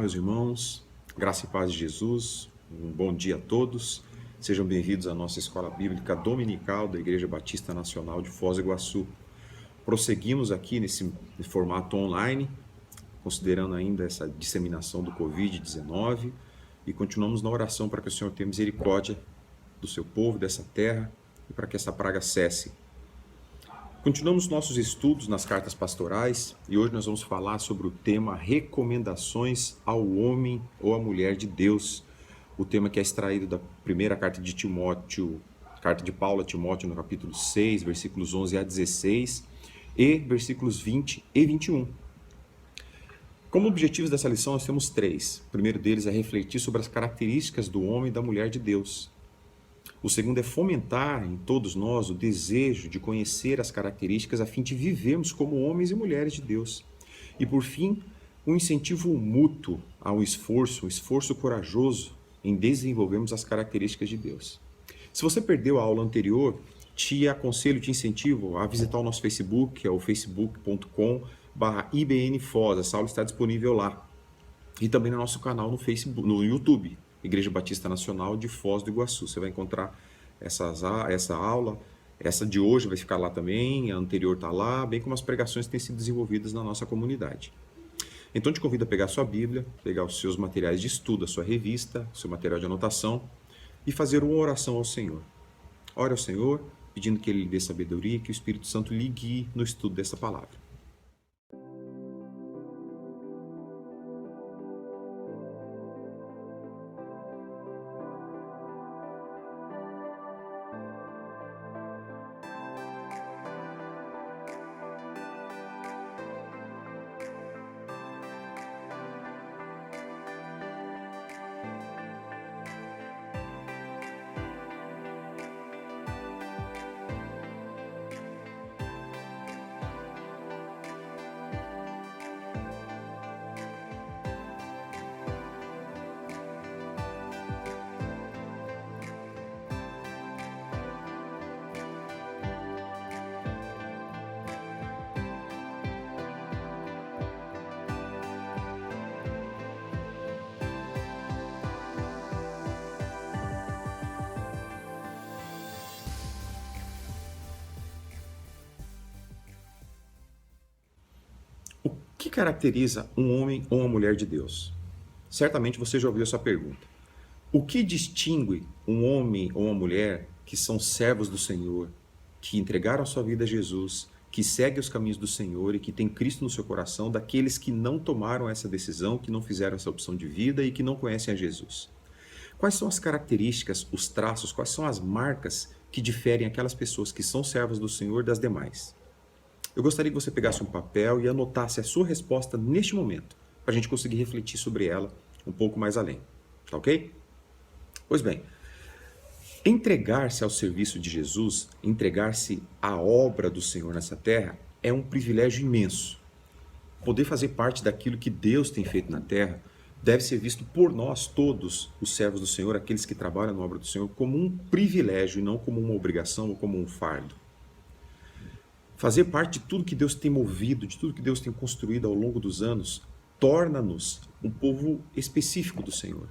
meus irmãos, graça e paz de Jesus, um bom dia a todos. Sejam bem-vindos à nossa Escola Bíblica Dominical da Igreja Batista Nacional de Foz do Iguaçu. Prosseguimos aqui nesse formato online, considerando ainda essa disseminação do Covid-19 e continuamos na oração para que o Senhor tenha misericórdia do seu povo, dessa terra e para que essa praga cesse. Continuamos nossos estudos nas cartas pastorais e hoje nós vamos falar sobre o tema recomendações ao homem ou à mulher de Deus. O tema que é extraído da primeira carta de Timóteo, carta de Paulo a Timóteo no capítulo 6, versículos 11 a 16 e versículos 20 e 21. Como objetivos dessa lição nós temos três. O primeiro deles é refletir sobre as características do homem e da mulher de Deus. O segundo é fomentar em todos nós o desejo de conhecer as características a fim de vivermos como homens e mulheres de Deus. E por fim, um incentivo mútuo ao esforço, um esforço corajoso em desenvolvermos as características de Deus. Se você perdeu a aula anterior, te aconselho, te incentivo a visitar o nosso Facebook, é o facebook.com/IBNFoz. Essa aula está disponível lá. E também no nosso canal no Facebook, no YouTube. Igreja Batista Nacional de Foz do Iguaçu. Você vai encontrar essa aula, essa de hoje vai ficar lá também, a anterior está lá, bem como as pregações que têm sido desenvolvidas na nossa comunidade. Então te convido a pegar a sua Bíblia, pegar os seus materiais de estudo, a sua revista, o seu material de anotação e fazer uma oração ao Senhor. Ore ao Senhor, pedindo que Ele lhe dê sabedoria e que o Espírito Santo lhe guie no estudo dessa palavra. O que caracteriza um homem ou uma mulher de Deus? Certamente você já ouviu essa pergunta. O que distingue um homem ou uma mulher que são servos do Senhor, que entregaram a sua vida a Jesus, que seguem os caminhos do Senhor e que tem Cristo no seu coração, daqueles que não tomaram essa decisão, que não fizeram essa opção de vida e que não conhecem a Jesus? Quais são as características, os traços, quais são as marcas que diferem aquelas pessoas que são servas do Senhor das demais? Eu gostaria que você pegasse um papel e anotasse a sua resposta neste momento, para a gente conseguir refletir sobre ela um pouco mais além. Tá ok? Pois bem, entregar-se ao serviço de Jesus, entregar-se à obra do Senhor nessa terra, é um privilégio imenso. Poder fazer parte daquilo que Deus tem feito na terra deve ser visto por nós todos, os servos do Senhor, aqueles que trabalham na obra do Senhor, como um privilégio e não como uma obrigação ou como um fardo. Fazer parte de tudo que Deus tem movido, de tudo que Deus tem construído ao longo dos anos, torna-nos um povo específico do Senhor.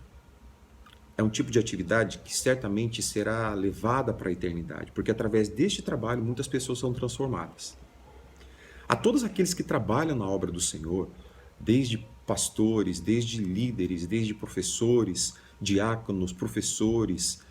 É um tipo de atividade que certamente será levada para a eternidade, porque através deste trabalho muitas pessoas são transformadas. A todos aqueles que trabalham na obra do Senhor, desde pastores, desde líderes, desde professores, diáconos, professores,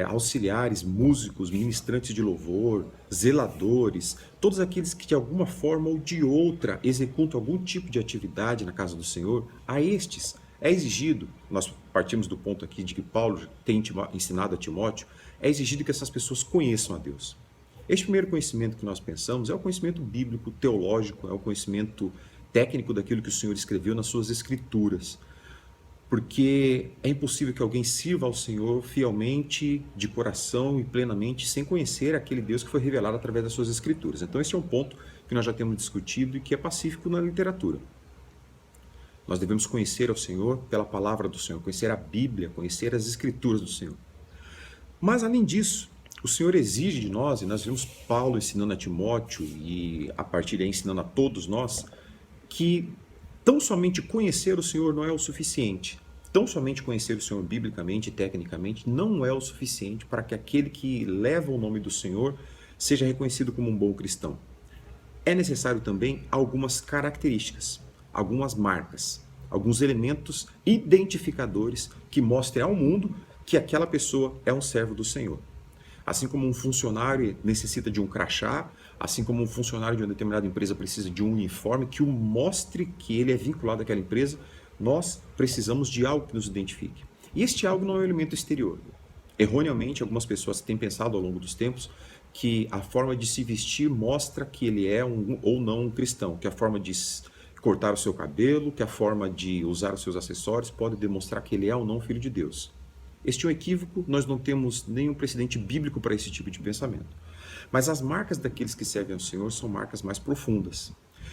auxiliares, músicos, ministrantes de louvor, zeladores, todos aqueles que de alguma forma ou de outra executam algum tipo de atividade na casa do Senhor, a estes é exigido, nós partimos do ponto aqui de que Paulo tem ensinado a Timóteo, é exigido que essas pessoas conheçam a Deus. Este primeiro conhecimento que nós pensamos é o conhecimento bíblico, teológico, é o conhecimento técnico daquilo que o Senhor escreveu nas suas escrituras. Porque é impossível que alguém sirva ao Senhor fielmente, de coração e plenamente, sem conhecer aquele Deus que foi revelado através das suas escrituras. Então esse é um ponto que nós já temos discutido e que é pacífico na literatura. Nós devemos conhecer ao Senhor pela palavra do Senhor, conhecer a Bíblia, conhecer as escrituras do Senhor. Mas além disso, o Senhor exige de nós, e nós vimos Paulo ensinando a Timóteo e a partir daí ensinando a todos nós, que Tão somente conhecer o Senhor não é o suficiente. Tão somente conhecer o Senhor biblicamente e tecnicamente não é o suficiente para que aquele que leva o nome do Senhor seja reconhecido como um bom cristão. É necessário também algumas características, algumas marcas, alguns elementos identificadores que mostrem ao mundo que aquela pessoa é um servo do Senhor. Assim como um funcionário necessita de um crachá, assim como um funcionário de uma determinada empresa precisa de um uniforme que o mostre que ele é vinculado àquela empresa, nós precisamos de algo que nos identifique. E este algo não é um elemento exterior. Erroneamente, algumas pessoas têm pensado ao longo dos tempos que a forma de se vestir mostra que ele é ou não um cristão, que a forma de cortar o seu cabelo, que a forma de usar os seus acessórios pode demonstrar que ele é ou não filho de Deus. Este é um equívoco, nós não temos nenhum precedente bíblico para esse tipo de pensamento. Mas as marcas daqueles que servem ao Senhor são marcas mais profundas,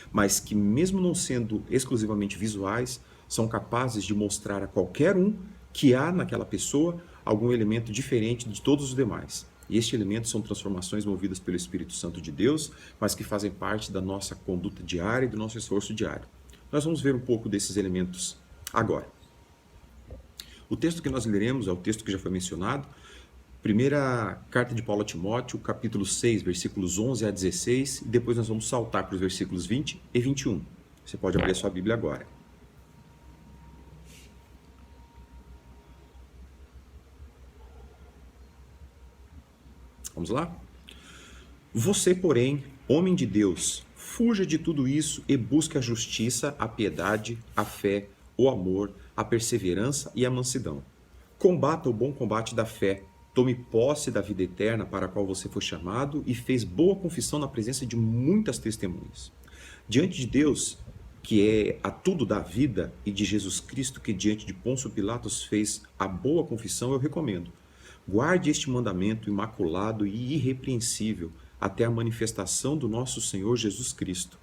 mas que mesmo não sendo exclusivamente visuais, são capazes de mostrar a qualquer um que há naquela pessoa algum elemento diferente de todos os demais. E este elemento são transformações movidas pelo Espírito Santo de Deus, mas que fazem parte da nossa conduta diária e do nosso esforço diário. Nós vamos ver um pouco desses elementos agora. O texto que nós leremos é o texto que já foi mencionado, primeira carta de Paulo a Timóteo, capítulo 6, versículos 11 a 16, e depois nós vamos saltar para os versículos 20 e 21. Você pode abrir a sua Bíblia agora. Vamos lá? Você, porém, homem de Deus, fuja de tudo isso e busque a justiça, a piedade, a fé, o amor, a perseverança e a mansidão. Combata o bom combate da fé, tome posse da vida eterna para a qual você foi chamado e fez boa confissão na presença de muitas testemunhas. Diante de Deus, que é a tudo da vida, e de Jesus Cristo, que diante de Pôncio Pilatos fez a boa confissão, eu recomendo. Guarde este mandamento imaculado e irrepreensível até a manifestação do nosso Senhor Jesus Cristo,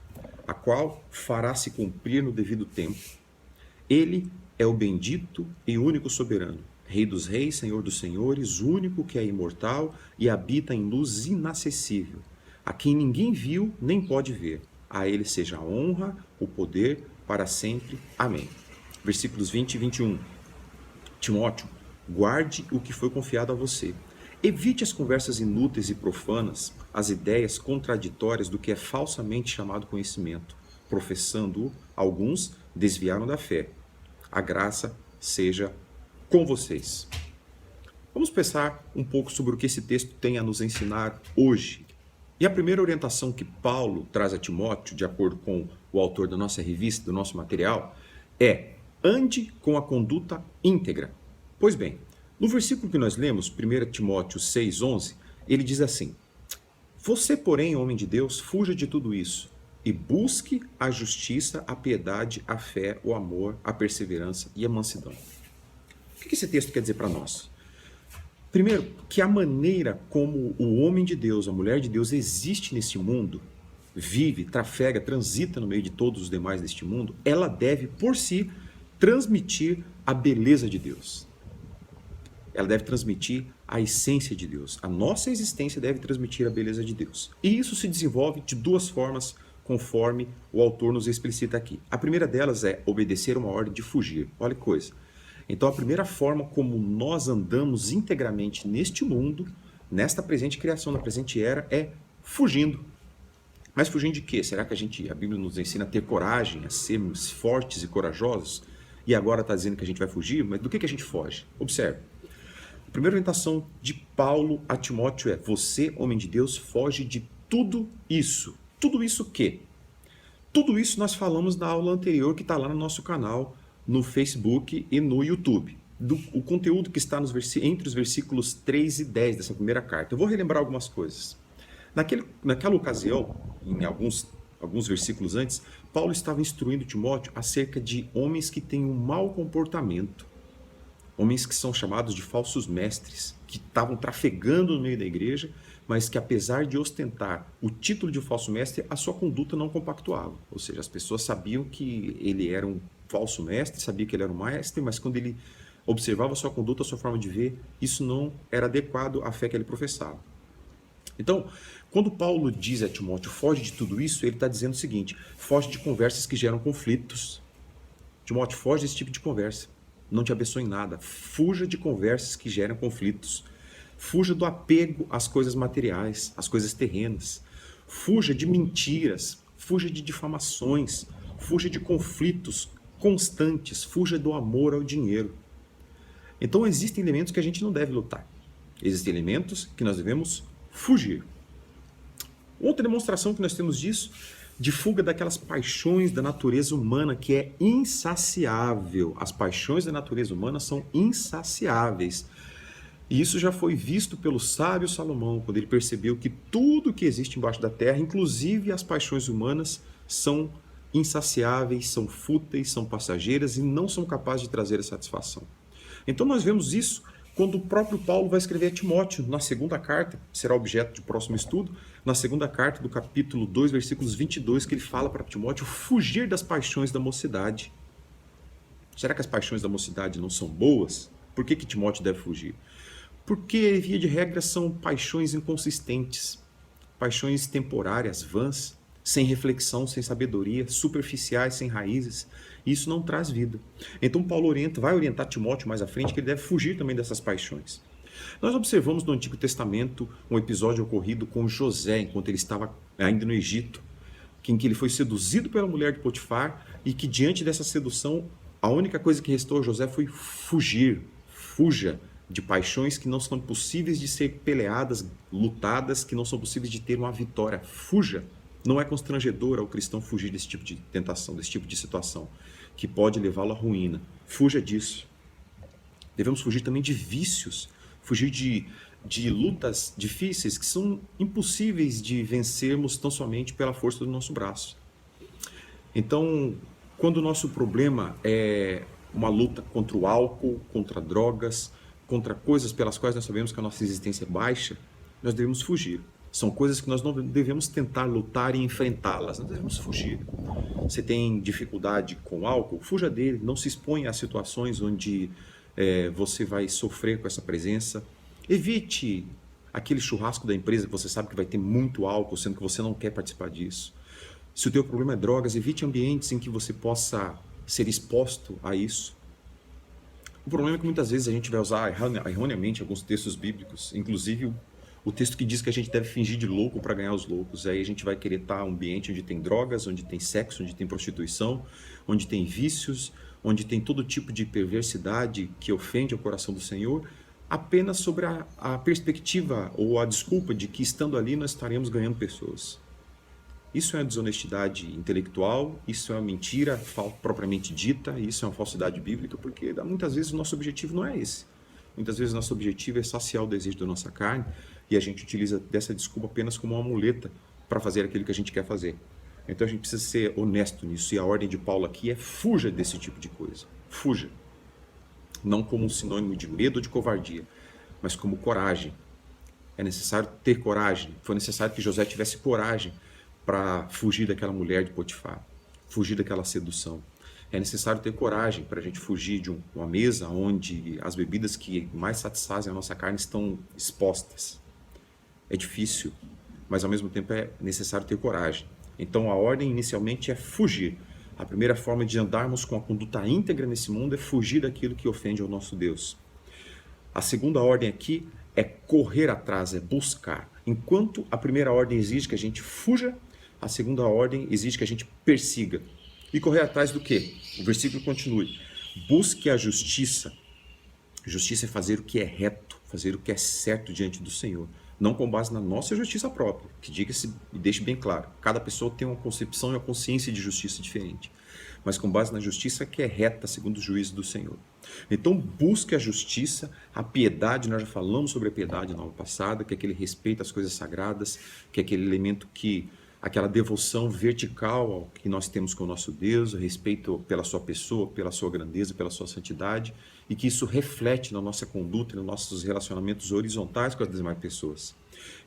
a qual fará se cumprir no devido tempo. Ele é o bendito e único soberano, Rei dos reis, Senhor dos senhores, único que é imortal e habita em luz inacessível, a quem ninguém viu nem pode ver. A ele seja a honra, o poder, para sempre. Amém. Versículos 20 e 21. Timóteo, guarde o que foi confiado a você. Evite as conversas inúteis e profanas, as ideias contraditórias do que é falsamente chamado conhecimento. Professando-o, alguns desviaram da fé. A graça seja com vocês. Vamos pensar um pouco sobre o que esse texto tem a nos ensinar hoje. E a primeira orientação que Paulo traz a Timóteo, de acordo com o autor da nossa revista, do nosso material, é: ande com a conduta íntegra. Pois bem, no versículo que nós lemos, 1 Timóteo 6,11, ele diz assim: você, porém, homem de Deus, fuja de tudo isso e busque a justiça, a piedade, a fé, o amor, a perseverança e a mansidão. O que esse texto quer dizer para nós? Primeiro, que a maneira como o homem de Deus, a mulher de Deus existe nesse mundo, vive, trafega, transita no meio de todos os demais deste mundo, ela deve, por si, transmitir a beleza de Deus. Ela deve transmitir a essência de Deus. A nossa existência deve transmitir a beleza de Deus. E isso se desenvolve de duas formas, conforme o autor nos explicita aqui. A primeira delas é obedecer uma ordem de fugir. Olha que coisa. Então, a primeira forma como nós andamos integramente neste mundo, nesta presente criação, na presente era, é fugindo. Mas fugindo de quê? Será que a Bíblia nos ensina a ter coragem, a sermos fortes e corajosos? E agora está dizendo que a gente vai fugir? Mas do que a gente foge? Observe. A primeira orientação de Paulo a Timóteo é: você, homem de Deus, foge de tudo isso. Tudo isso o quê? Tudo isso nós falamos na aula anterior que está lá no nosso canal, no Facebook e no YouTube. O conteúdo que está entre os versículos 3 e 10 dessa primeira carta. Eu vou relembrar algumas coisas. Naquela ocasião, em alguns versículos antes, Paulo estava instruindo Timóteo acerca de homens que têm um mau comportamento. Homens que são chamados de falsos mestres, que estavam trafegando no meio da igreja, mas que apesar de ostentar o título de falso mestre, a sua conduta não compactuava. Ou seja, as pessoas sabiam que ele era um falso mestre, sabia que ele era um mestre, mas quando ele observava a sua conduta, a sua forma de ver, isso não era adequado à fé que ele professava. Então, quando Paulo diz a Timóteo, foge de tudo isso, ele está dizendo o seguinte: foge de conversas que geram conflitos, Timóteo, foge desse tipo de conversa. Não te abençoe em nada. Fuja de conversas que geram conflitos. Fuja do apego às coisas materiais, às coisas terrenas. Fuja de mentiras. Fuja de difamações. Fuja de conflitos constantes. Fuja do amor ao dinheiro. Então existem elementos que a gente não deve lutar. Existem elementos que nós devemos fugir. Outra demonstração que nós temos disso, de fuga daquelas paixões da natureza humana que é insaciável. As paixões da natureza humana são insaciáveis. E isso já foi visto pelo sábio Salomão, quando ele percebeu que tudo que existe embaixo da terra, inclusive as paixões humanas, são insaciáveis, são fúteis, são passageiras e não são capazes de trazer a satisfação. Então nós vemos isso quando o próprio Paulo vai escrever a Timóteo, na segunda carta, será objeto de próximo estudo, na segunda carta do capítulo 2, versículos 22, que ele fala para Timóteo fugir das paixões da mocidade. Será que as paixões da mocidade não são boas? Por que Timóteo deve fugir? Porque, via de regra, são paixões inconsistentes, paixões temporárias, vãs, sem reflexão, sem sabedoria, superficiais, sem raízes. Isso não traz vida. Então Paulo vai orientar Timóteo mais à frente que ele deve fugir também dessas paixões. Nós observamos no Antigo Testamento um episódio ocorrido com José, enquanto ele estava ainda no Egito, em que ele foi seduzido pela mulher de Potifar e que diante dessa sedução, a única coisa que restou a José foi fugir. Fuja de paixões que não são possíveis de ser peleadas, lutadas, que não são possíveis de ter uma vitória. Fuja. Não é constrangedor ao cristão fugir desse tipo de tentação, desse tipo de situação, que pode levá-lo à ruína. Fuja disso. Devemos fugir também de vícios, fugir de lutas difíceis que são impossíveis de vencermos tão somente pela força do nosso braço. Então, quando o nosso problema é uma luta contra o álcool, contra drogas, contra coisas pelas quais nós sabemos que a nossa existência é baixa, nós devemos fugir. São coisas que nós não devemos tentar lutar e enfrentá-las, nós devemos fugir. Você tem dificuldade com álcool? Fuja dele, não se exponha a situações onde você vai sofrer com essa presença. Evite aquele churrasco da empresa que você sabe que vai ter muito álcool, sendo que você não quer participar disso. Se o teu problema é drogas, evite ambientes em que você possa ser exposto a isso. O problema é que muitas vezes a gente vai usar erroneamente alguns textos bíblicos, inclusive o texto que diz que a gente deve fingir de louco para ganhar os loucos. Aí a gente vai querer estar em um ambiente onde tem drogas, onde tem sexo, onde tem prostituição, onde tem vícios, onde tem todo tipo de perversidade que ofende o coração do Senhor, apenas sobre a perspectiva ou a desculpa de que estando ali nós estaremos ganhando pessoas. Isso é uma desonestidade intelectual, isso é uma mentira propriamente dita, isso é uma falsidade bíblica, porque muitas vezes o nosso objetivo não é esse. Muitas vezes o nosso objetivo é saciar o desejo da nossa carne e a gente utiliza dessa desculpa apenas como uma muleta para fazer aquilo que a gente quer fazer. Então a gente precisa ser honesto nisso e a ordem de Paulo aqui é fuja desse tipo de coisa. Fuja. Não como um sinônimo de medo ou de covardia, mas como coragem. É necessário ter coragem. Foi necessário que José tivesse coragem para fugir daquela mulher de Potifar, fugir daquela sedução. É necessário ter coragem para a gente fugir de uma mesa onde as bebidas que mais satisfazem a nossa carne estão expostas. É difícil, mas ao mesmo tempo é necessário ter coragem. Então a ordem inicialmente é fugir. A primeira forma de andarmos com a conduta íntegra nesse mundo é fugir daquilo que ofende ao nosso Deus. A segunda ordem aqui é correr atrás, é buscar. Enquanto a primeira ordem exige que a gente fuja, a segunda ordem exige que a gente persiga. E correr atrás do quê? O versículo continue. Busque a justiça. Justiça é fazer o que é reto, fazer o que é certo diante do Senhor. Não com base na nossa justiça própria, que diga-se e deixe bem claro. Cada pessoa tem uma concepção e uma consciência de justiça diferente. Mas com base na justiça que é reta, segundo o juízo do Senhor. Então busque a justiça, a piedade. Nós já falamos sobre a piedade na aula passada, que é aquele respeito às coisas sagradas, que é aquele elemento que... aquela devoção vertical ao que nós temos com o nosso Deus, o respeito pela sua pessoa, pela sua grandeza, pela sua santidade, e que isso reflete na nossa conduta e nos nossos relacionamentos horizontais com as demais pessoas.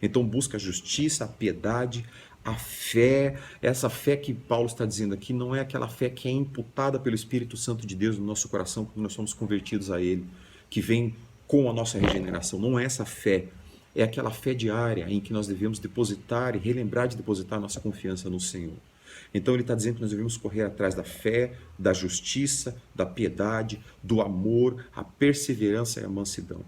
Então busca a justiça, a piedade, a fé. Essa fé que Paulo está dizendo aqui não é aquela fé que é imputada pelo Espírito Santo de Deus no nosso coração quando nós somos convertidos a Ele, que vem com a nossa regeneração. Não é essa fé. É aquela fé diária em que nós devemos depositar e relembrar de depositar nossa confiança no Senhor. Então ele está dizendo que nós devemos correr atrás da fé, da justiça, da piedade, do amor, a perseverança e a mansidão.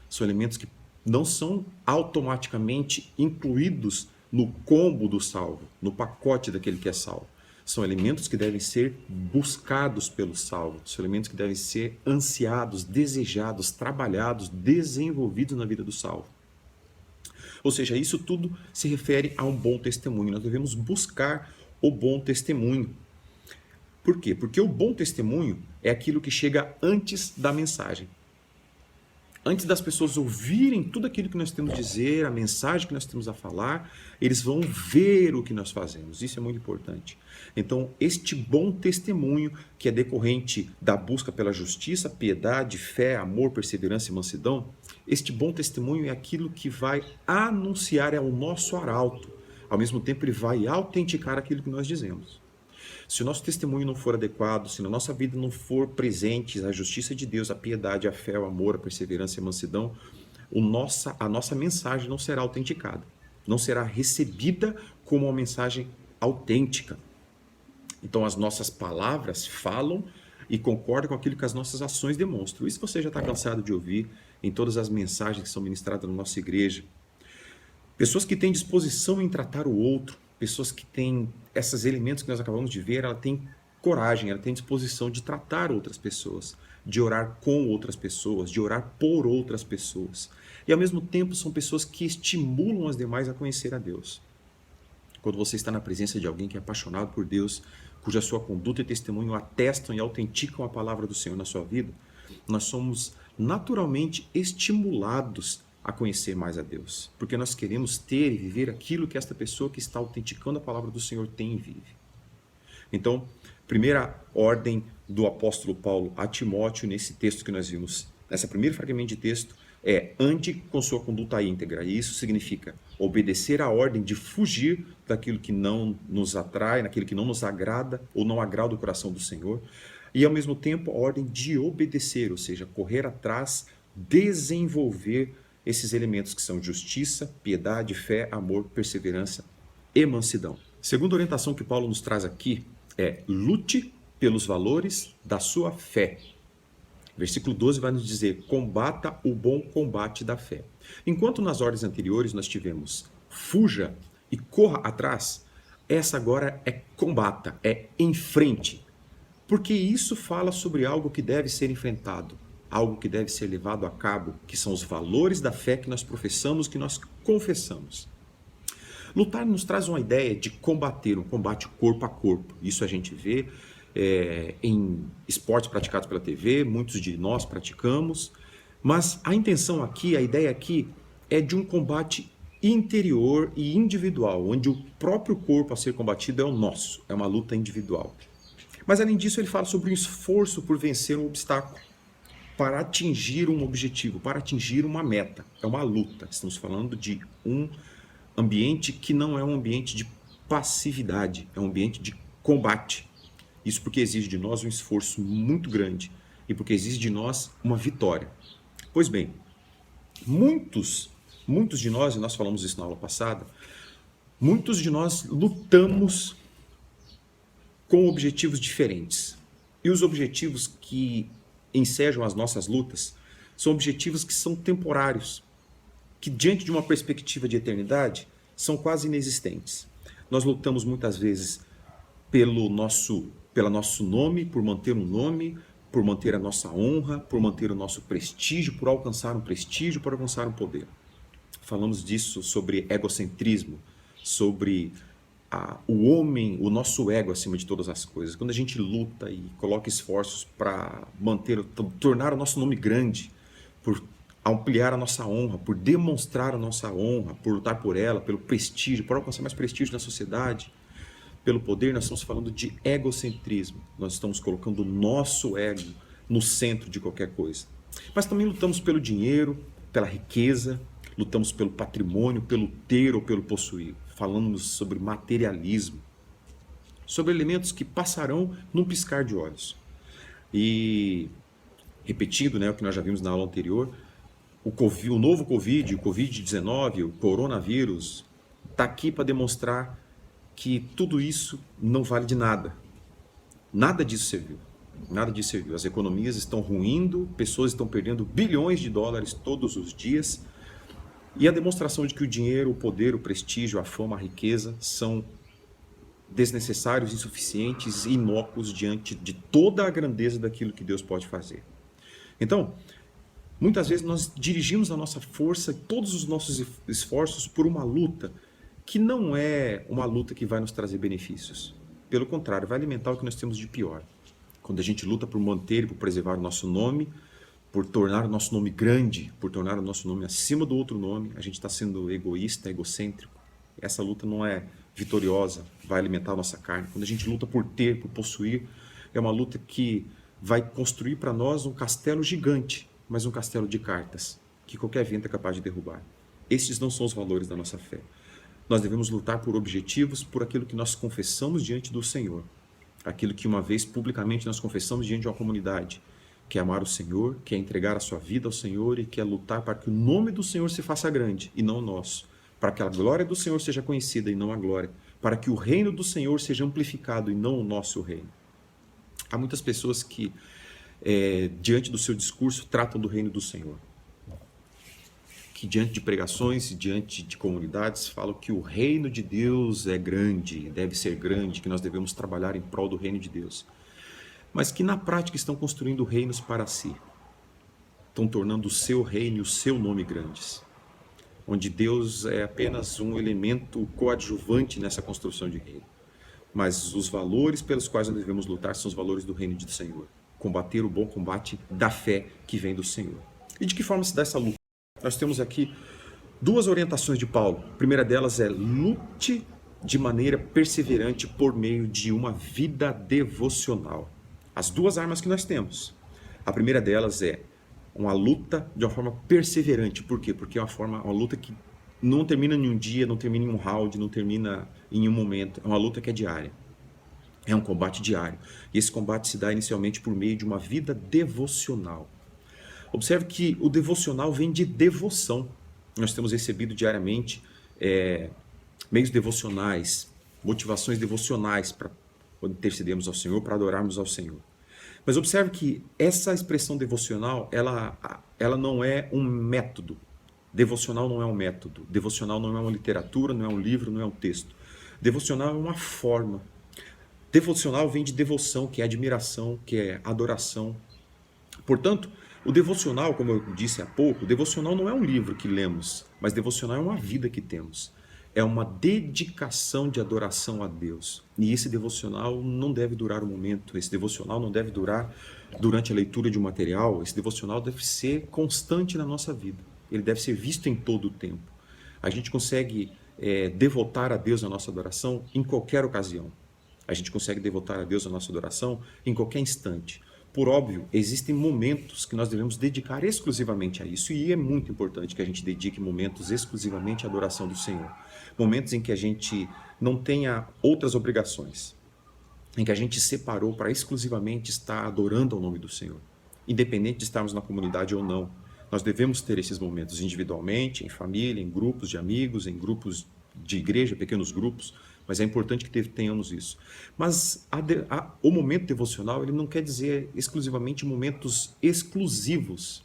São elementos que não são automaticamente incluídos no combo do salvo, no pacote daquele que é salvo. São elementos que devem ser buscados pelo salvo, são elementos que devem ser ansiados, desejados, trabalhados, desenvolvidos na vida do salvo. Ou seja, isso tudo se refere a um bom testemunho. Nós devemos buscar o bom testemunho. Por quê? Porque o bom testemunho é aquilo que chega antes da mensagem. Antes das pessoas ouvirem tudo aquilo que nós temos a dizer, a mensagem que nós temos a falar, eles vão ver o que nós fazemos. Isso é muito importante. Então, este bom testemunho, que é decorrente da busca pela justiça, piedade, fé, amor, perseverança e mansidão, este bom testemunho é aquilo que vai anunciar ao nosso arauto. Ao mesmo tempo, ele vai autenticar aquilo que nós dizemos. Se o nosso testemunho não for adequado, se na nossa vida não for presente a justiça de Deus, a piedade, a fé, o amor, a perseverança e a mansidão, a nossa mensagem não será autenticada. Não será recebida como uma mensagem autêntica. Então as nossas palavras falam e concordam com aquilo que as nossas ações demonstram. Isso você já está cansado de ouvir em todas as mensagens que são ministradas na nossa igreja. Pessoas que têm disposição em tratar o outro, pessoas que têm esses elementos que nós acabamos de ver, ela tem coragem, ela tem disposição de tratar outras pessoas, de orar com outras pessoas, de orar por outras pessoas. E ao mesmo tempo são pessoas que estimulam as demais a conhecer a Deus. Quando você está na presença de alguém que é apaixonado por Deus, cuja sua conduta e testemunho atestam e autenticam a palavra do Senhor na sua vida, nós somos naturalmente estimulados a conhecer mais a Deus, porque nós queremos ter e viver aquilo que esta pessoa que está autenticando a palavra do Senhor tem e vive. Então, primeira ordem do apóstolo Paulo a Timóteo nesse texto que nós vimos, nessa primeira fragmento de texto, é: ande com sua conduta íntegra. E isso significa obedecer à ordem de fugir daquilo que não nos atrai, daquilo que não nos agrada ou não agrada o coração do Senhor, e ao mesmo tempo a ordem de obedecer, ou seja, correr atrás, desenvolver esses elementos que são justiça, piedade, fé, amor, perseverança e mansidão. Segunda orientação que Paulo nos traz aqui é: lute pelos valores da sua fé. Versículo 12 vai nos dizer: combata o bom combate da fé. Enquanto nas ordens anteriores nós tivemos fuja e corra atrás, essa agora é combata, é enfrente. Porque isso fala sobre algo que deve ser enfrentado, algo que deve ser levado a cabo, que são os valores da fé que nós professamos, que nós confessamos. Lutar nos traz uma ideia de combater, um combate corpo a corpo. Isso a gente vê em esportes praticados pela TV, muitos de nós praticamos, mas a intenção aqui, a ideia aqui é de um combate interior e individual, onde o próprio corpo a ser combatido é o nosso, é uma luta individual. Mas além disso ele fala sobre um esforço por vencer um obstáculo, para atingir um objetivo, para atingir uma meta. É uma luta. Estamos falando de um ambiente que não é um ambiente de passividade, é um ambiente de combate. Isso porque exige de nós um esforço muito grande e porque exige de nós uma vitória. Pois bem, muitos de nós, e nós falamos isso na aula passada, muitos de nós lutamos com objetivos diferentes. E os objetivos que ensejam as nossas lutas são objetivos que são temporários, que diante de uma perspectiva de eternidade são quase inexistentes. Nós lutamos muitas vezes pelo nosso nome, por manter um nome, por manter a nossa honra, por manter o nosso prestígio, por alcançar um prestígio, por alcançar um poder. Falamos disso sobre egocentrismo, sobre o homem, o nosso ego acima de todas as coisas. Quando a gente luta e coloca esforços para tornar o nosso nome grande, por ampliar a nossa honra, por demonstrar a nossa honra, por lutar por ela, pelo prestígio, por alcançar mais prestígio na sociedade, pelo poder, nós estamos falando de egocentrismo. Nós estamos colocando o nosso ego no centro de qualquer coisa. Mas também lutamos pelo dinheiro, pela riqueza, lutamos pelo patrimônio, pelo ter ou pelo possuir. Falamos sobre materialismo, sobre elementos que passarão num piscar de olhos. E, repetindo, o que nós já vimos na aula anterior, o novo Covid, o Covid-19, o coronavírus, está aqui para demonstrar que tudo isso não vale de nada. Nada disso serviu. Nada disso serviu. As economias estão ruindo, pessoas estão perdendo bilhões de dólares todos os dias. E a demonstração de que o dinheiro, o poder, o prestígio, a fama, a riqueza são desnecessários, insuficientes e inócuos diante de toda a grandeza daquilo que Deus pode fazer. Então, muitas vezes nós dirigimos a nossa força, todos os nossos esforços por uma luta que não é uma luta que vai nos trazer benefícios. Pelo contrário, vai alimentar o que nós temos de pior. Quando a gente luta por manter e por preservar o nosso nome, por tornar o nosso nome grande, por tornar o nosso nome acima do outro nome, a gente está sendo egoísta, egocêntrico. Essa luta não é vitoriosa, vai alimentar a nossa carne. Quando a gente luta por ter, por possuir, é uma luta que vai construir para nós um castelo gigante, mas um castelo de cartas, que qualquer vento é capaz de derrubar. Estes não são os valores da nossa fé. Nós devemos lutar por objetivos, por aquilo que nós confessamos diante do Senhor. Aquilo que uma vez publicamente nós confessamos diante de uma comunidade, que é amar o Senhor, que é entregar a sua vida ao Senhor e que é lutar para que o nome do Senhor se faça grande e não o nosso. Para que a glória do Senhor seja conhecida e não a glória. Para que o reino do Senhor seja amplificado e não o nosso reino. Há muitas pessoas que, diante do seu discurso, tratam do reino do Senhor. Que diante de pregações e diante de comunidades falam que o reino de Deus é grande, deve ser grande, que nós devemos trabalhar em prol do reino de Deus. Mas que na prática estão construindo reinos para si. Estão tornando o seu reino e o seu nome grandes. Onde Deus é apenas um elemento coadjuvante nessa construção de reino. Mas os valores pelos quais nós devemos lutar são os valores do reino do Senhor. Combater o bom combate da fé que vem do Senhor. E de que forma se dá essa luta? Nós temos aqui duas orientações de Paulo. A primeira delas é: lute de maneira perseverante por meio de uma vida devocional. As duas armas que nós temos. A primeira delas é uma luta de uma forma perseverante. Por quê? Porque é uma luta que não termina em um dia, não termina em um round, não termina em um momento. É uma luta que é diária. É um combate diário. E esse combate se dá inicialmente por meio de uma vida devocional. Observe que o devocional vem de devoção. Nós temos recebido diariamente meios devocionais, motivações devocionais para intercedermos ao Senhor, para adorarmos ao Senhor. Mas observe que essa expressão devocional, ela não é um método. Devocional não é um método. Devocional não é uma literatura, não é um livro, não é um texto. Devocional é uma forma. Devocional vem de devoção, que é admiração, que é adoração. Portanto, o devocional, como eu disse há pouco, o devocional não é um livro que lemos, mas devocional é uma vida que temos. É uma dedicação de adoração a Deus. E esse devocional não deve durar um momento, esse devocional não deve durar durante a leitura de um material, esse devocional deve ser constante na nossa vida. Ele deve ser visto em todo o tempo. A gente consegue devotar a Deus a nossa adoração em qualquer ocasião. A gente consegue devotar a Deus a nossa adoração em qualquer instante. Por óbvio, existem momentos que nós devemos dedicar exclusivamente a isso, e é muito importante que a gente dedique momentos exclusivamente à adoração do Senhor. Momentos em que a gente não tenha outras obrigações, em que a gente separou para exclusivamente estar adorando ao nome do Senhor. Independente de estarmos na comunidade ou não, nós devemos ter esses momentos individualmente, em família, em grupos de amigos, em grupos de igreja, pequenos grupos, mas é importante que tenhamos isso. Mas o momento devocional, ele não quer dizer exclusivamente momentos exclusivos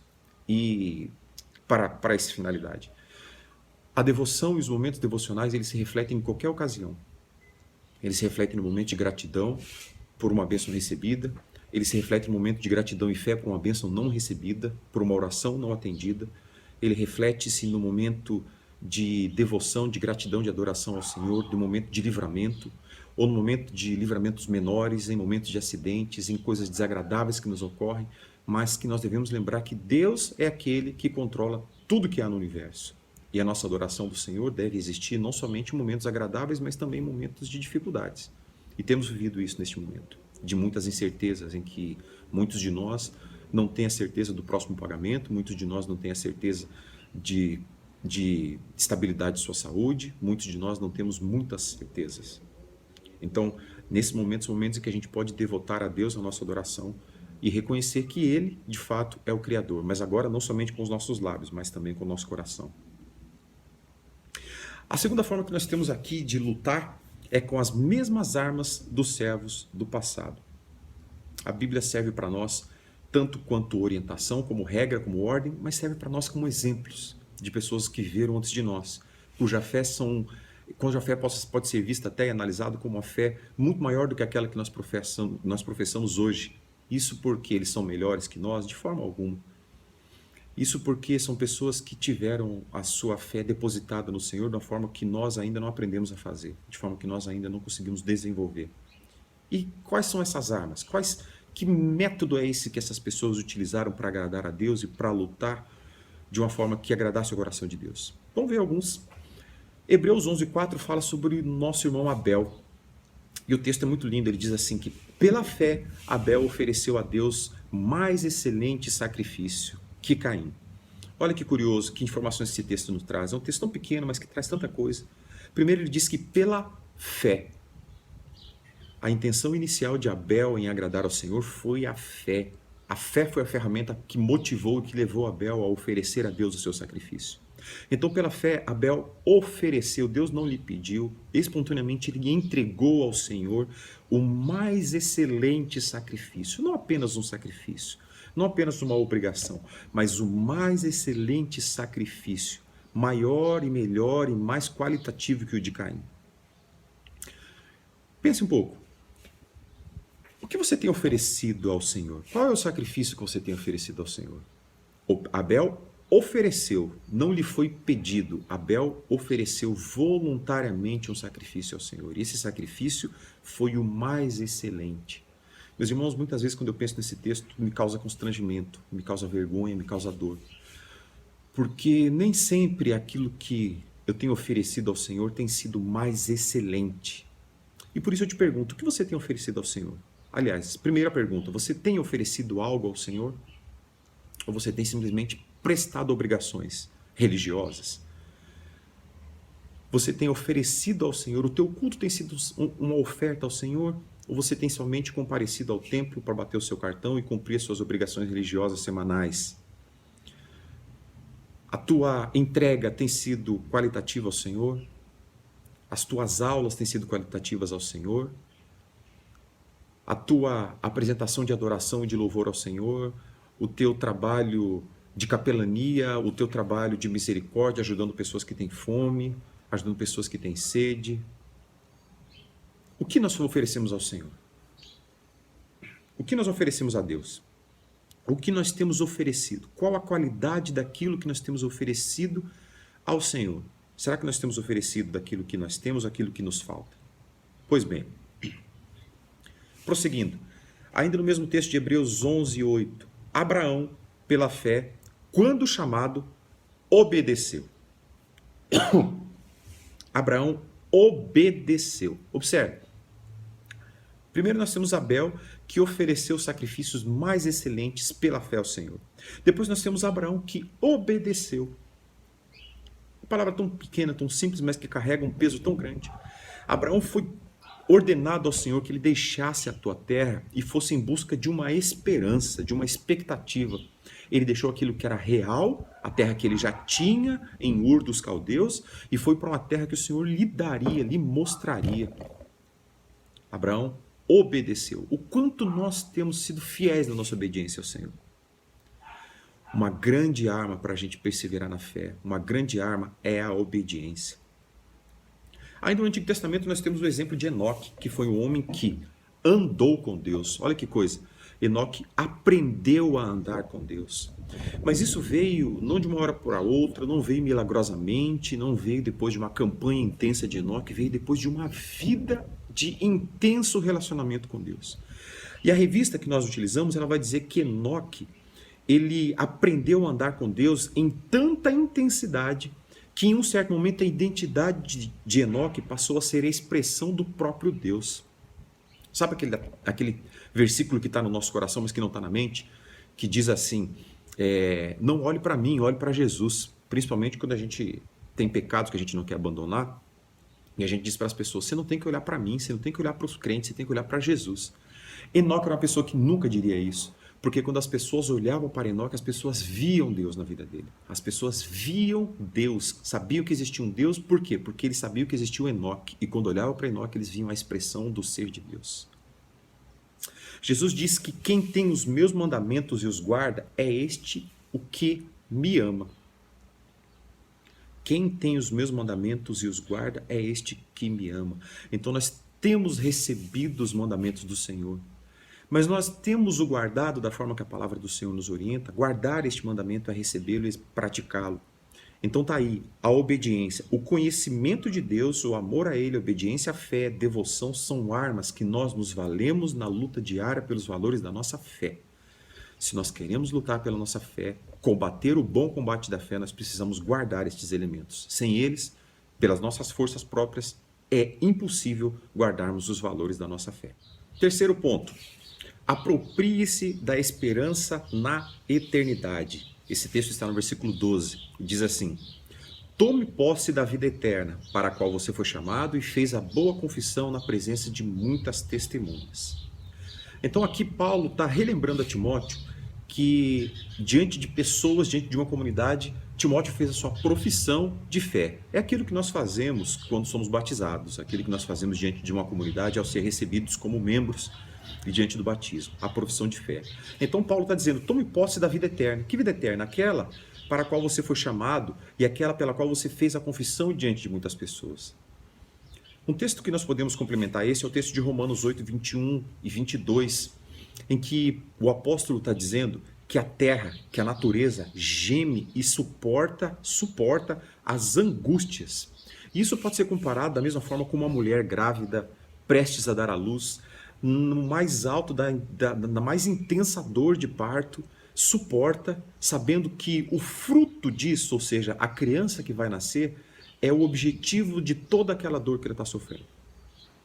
e para essa finalidade. A devoção e os momentos devocionais, eles se refletem em qualquer ocasião. Eles se refletem no momento de gratidão por uma bênção recebida, eles se refletem no momento de gratidão e fé por uma bênção não recebida, por uma oração não atendida, ele reflete-se no momento de devoção, de gratidão, de adoração ao Senhor, no momento de livramento, ou no momento de livramentos menores, em momentos de acidentes, em coisas desagradáveis que nos ocorrem, mas que nós devemos lembrar que Deus é aquele que controla tudo que há no universo. E a nossa adoração do Senhor deve existir não somente em momentos agradáveis, mas também em momentos de dificuldades. E temos vivido isso neste momento, de muitas incertezas, em que muitos de nós não têm a certeza do próximo pagamento, muitos de nós não têm a certeza de estabilidade de sua saúde, muitos de nós não temos muitas certezas. Então, nesses momentos, momentos em que a gente pode devotar a Deus a nossa adoração e reconhecer que Ele, de fato, é o Criador, mas agora não somente com os nossos lábios, mas também com o nosso coração. A segunda forma que nós temos aqui de lutar é com as mesmas armas dos servos do passado. A Bíblia serve para nós tanto quanto orientação, como regra, como ordem, mas serve para nós como exemplos de pessoas que viveram antes de nós, cuja fé pode ser vista até e analisada como uma fé muito maior do que aquela que nós professamos hoje. Isso porque eles são melhores que nós? De forma alguma. Isso porque são pessoas que tiveram a sua fé depositada no Senhor de uma forma que nós ainda não aprendemos a fazer, de forma que nós ainda não conseguimos desenvolver. E quais são essas armas? Que método é esse que essas pessoas utilizaram para agradar a Deus e para lutar de uma forma que agradasse o coração de Deus? Vamos ver alguns. Hebreus 11:4 fala sobre o nosso irmão Abel. E o texto é muito lindo, ele diz assim que pela fé Abel ofereceu a Deus mais excelente sacrifício que Caim. Olha que curioso, que informações esse texto nos traz. É um texto tão pequeno, mas que traz tanta coisa. Primeiro ele diz que pela fé. A intenção inicial de Abel em agradar ao Senhor foi a fé. A fé foi a ferramenta que motivou e que levou Abel a oferecer a Deus o seu sacrifício. Então, pela fé, Abel ofereceu, Deus não lhe pediu, espontaneamente ele entregou ao Senhor o mais excelente sacrifício. Não apenas um sacrifício, não apenas uma obrigação, mas o mais excelente sacrifício, maior e melhor e mais qualitativo que o de Caim. Pense um pouco. O que você tem oferecido ao Senhor? Qual é o sacrifício que você tem oferecido ao Senhor? Abel ofereceu, não lhe foi pedido. Abel ofereceu voluntariamente um sacrifício ao Senhor. E esse sacrifício foi o mais excelente. Meus irmãos, muitas vezes quando eu penso nesse texto, me causa constrangimento, me causa vergonha, me causa dor. Porque nem sempre aquilo que eu tenho oferecido ao Senhor tem sido mais excelente. E por isso eu te pergunto, o que você tem oferecido ao Senhor? Aliás, primeira pergunta, você tem oferecido algo ao Senhor? Ou você tem simplesmente prestado obrigações religiosas? Você tem oferecido ao Senhor, o teu culto tem sido uma oferta ao Senhor? Ou você tem somente comparecido ao templo para bater o seu cartão e cumprir as suas obrigações religiosas semanais? A tua entrega tem sido qualitativa ao Senhor? As tuas aulas têm sido qualitativas ao Senhor? A tua apresentação de adoração e de louvor ao Senhor? O teu trabalho de capelania, o teu trabalho de misericórdia, ajudando pessoas que têm fome, ajudando pessoas que têm sede? O que nós oferecemos ao Senhor? O que nós oferecemos a Deus? O que nós temos oferecido? Qual a qualidade daquilo que nós temos oferecido ao Senhor? Será que nós temos oferecido daquilo que nós temos, aquilo que nos falta? Pois bem, prosseguindo, ainda no mesmo texto de Hebreus 11:8, Abraão, pela fé, quando chamado, obedeceu. Abraão obedeceu. Observe. Primeiro nós temos Abel, que ofereceu sacrifícios mais excelentes pela fé ao Senhor. Depois nós temos Abraão, que obedeceu. Uma palavra tão pequena, tão simples, mas que carrega um peso tão grande. Abraão foi ordenado ao Senhor que ele deixasse a tua terra e fosse em busca de uma esperança, de uma expectativa. Ele deixou aquilo que era real, a terra que ele já tinha em Ur dos Caldeus, e foi para uma terra que o Senhor lhe daria, lhe mostraria. Abraão obedeceu. O quanto nós temos sido fiéis na nossa obediência ao Senhor. Uma grande arma para a gente perseverar na fé, uma grande arma é a obediência. Ainda no Antigo Testamento nós temos o exemplo de Enoque, que foi um homem que andou com Deus. Olha que coisa, Enoque aprendeu a andar com Deus. Mas isso veio não de uma hora para outra, não veio milagrosamente, não veio depois de uma campanha intensa de Enoque, veio depois de uma vida de intenso relacionamento com Deus. E a revista que nós utilizamos, ela vai dizer que Enoque, ele aprendeu a andar com Deus em tanta intensidade que em um certo momento a identidade de Enoque passou a ser a expressão do próprio Deus. Sabe aquele versículo que está no nosso coração, mas que não está na mente? Que diz assim, não olhe para mim, olhe para Jesus. Principalmente quando a gente tem pecados que a gente não quer abandonar, e a gente diz para as pessoas, você não tem que olhar para mim, você não tem que olhar para os crentes, você tem que olhar para Jesus. Enoque era uma pessoa que nunca diria isso, Porque quando as pessoas olhavam para Enoque, as pessoas viam Deus na vida dele. As pessoas viam Deus, sabiam que existia um Deus, por quê? Porque eles sabiam que existia um Enoque. E quando olhavam para Enoque, eles viam a expressão do ser de Deus. Jesus disse que quem tem os meus mandamentos e os guarda é este o que me ama. Quem tem os meus mandamentos e os guarda é este que me ama. Então nós temos recebido os mandamentos do Senhor. Mas nós temos o guardado da forma que a palavra do Senhor nos orienta. Guardar este mandamento é recebê-lo e praticá-lo. Então está aí a obediência, o conhecimento de Deus, o amor a Ele, a obediência, a fé, devoção são armas que nós nos valemos na luta diária pelos valores da nossa fé. Se nós queremos lutar pela nossa fé, combater o bom combate da fé, nós precisamos guardar estes elementos. Sem eles, pelas nossas forças próprias, é impossível guardarmos os valores da nossa fé. Terceiro ponto, aproprie-se da esperança na eternidade. Esse texto está no versículo 12, diz assim: tome posse da vida eterna, para a qual você foi chamado e fez a boa confissão na presença de muitas testemunhas. Então aqui Paulo está relembrando a Timóteo que diante de pessoas, diante de uma comunidade, Timóteo fez a sua profissão de fé. É aquilo que nós fazemos quando somos batizados, aquilo que nós fazemos diante de uma comunidade ao ser recebidos como membros e diante do batismo, a profissão de fé. Então Paulo está dizendo, tome posse da vida eterna. Que vida eterna? Aquela para a qual você foi chamado e aquela pela qual você fez a confissão diante de muitas pessoas. Um texto que nós podemos complementar esse é o texto de Romanos 8, 21 e 22, em que o apóstolo está dizendo que a terra, que a natureza geme e suporta as angústias. Isso pode ser comparado da mesma forma como uma mulher grávida, prestes a dar à luz, no mais alto, na mais intensa dor de parto, suporta, sabendo que o fruto disso, ou seja, a criança que vai nascer, é o objetivo de toda aquela dor que ela está sofrendo.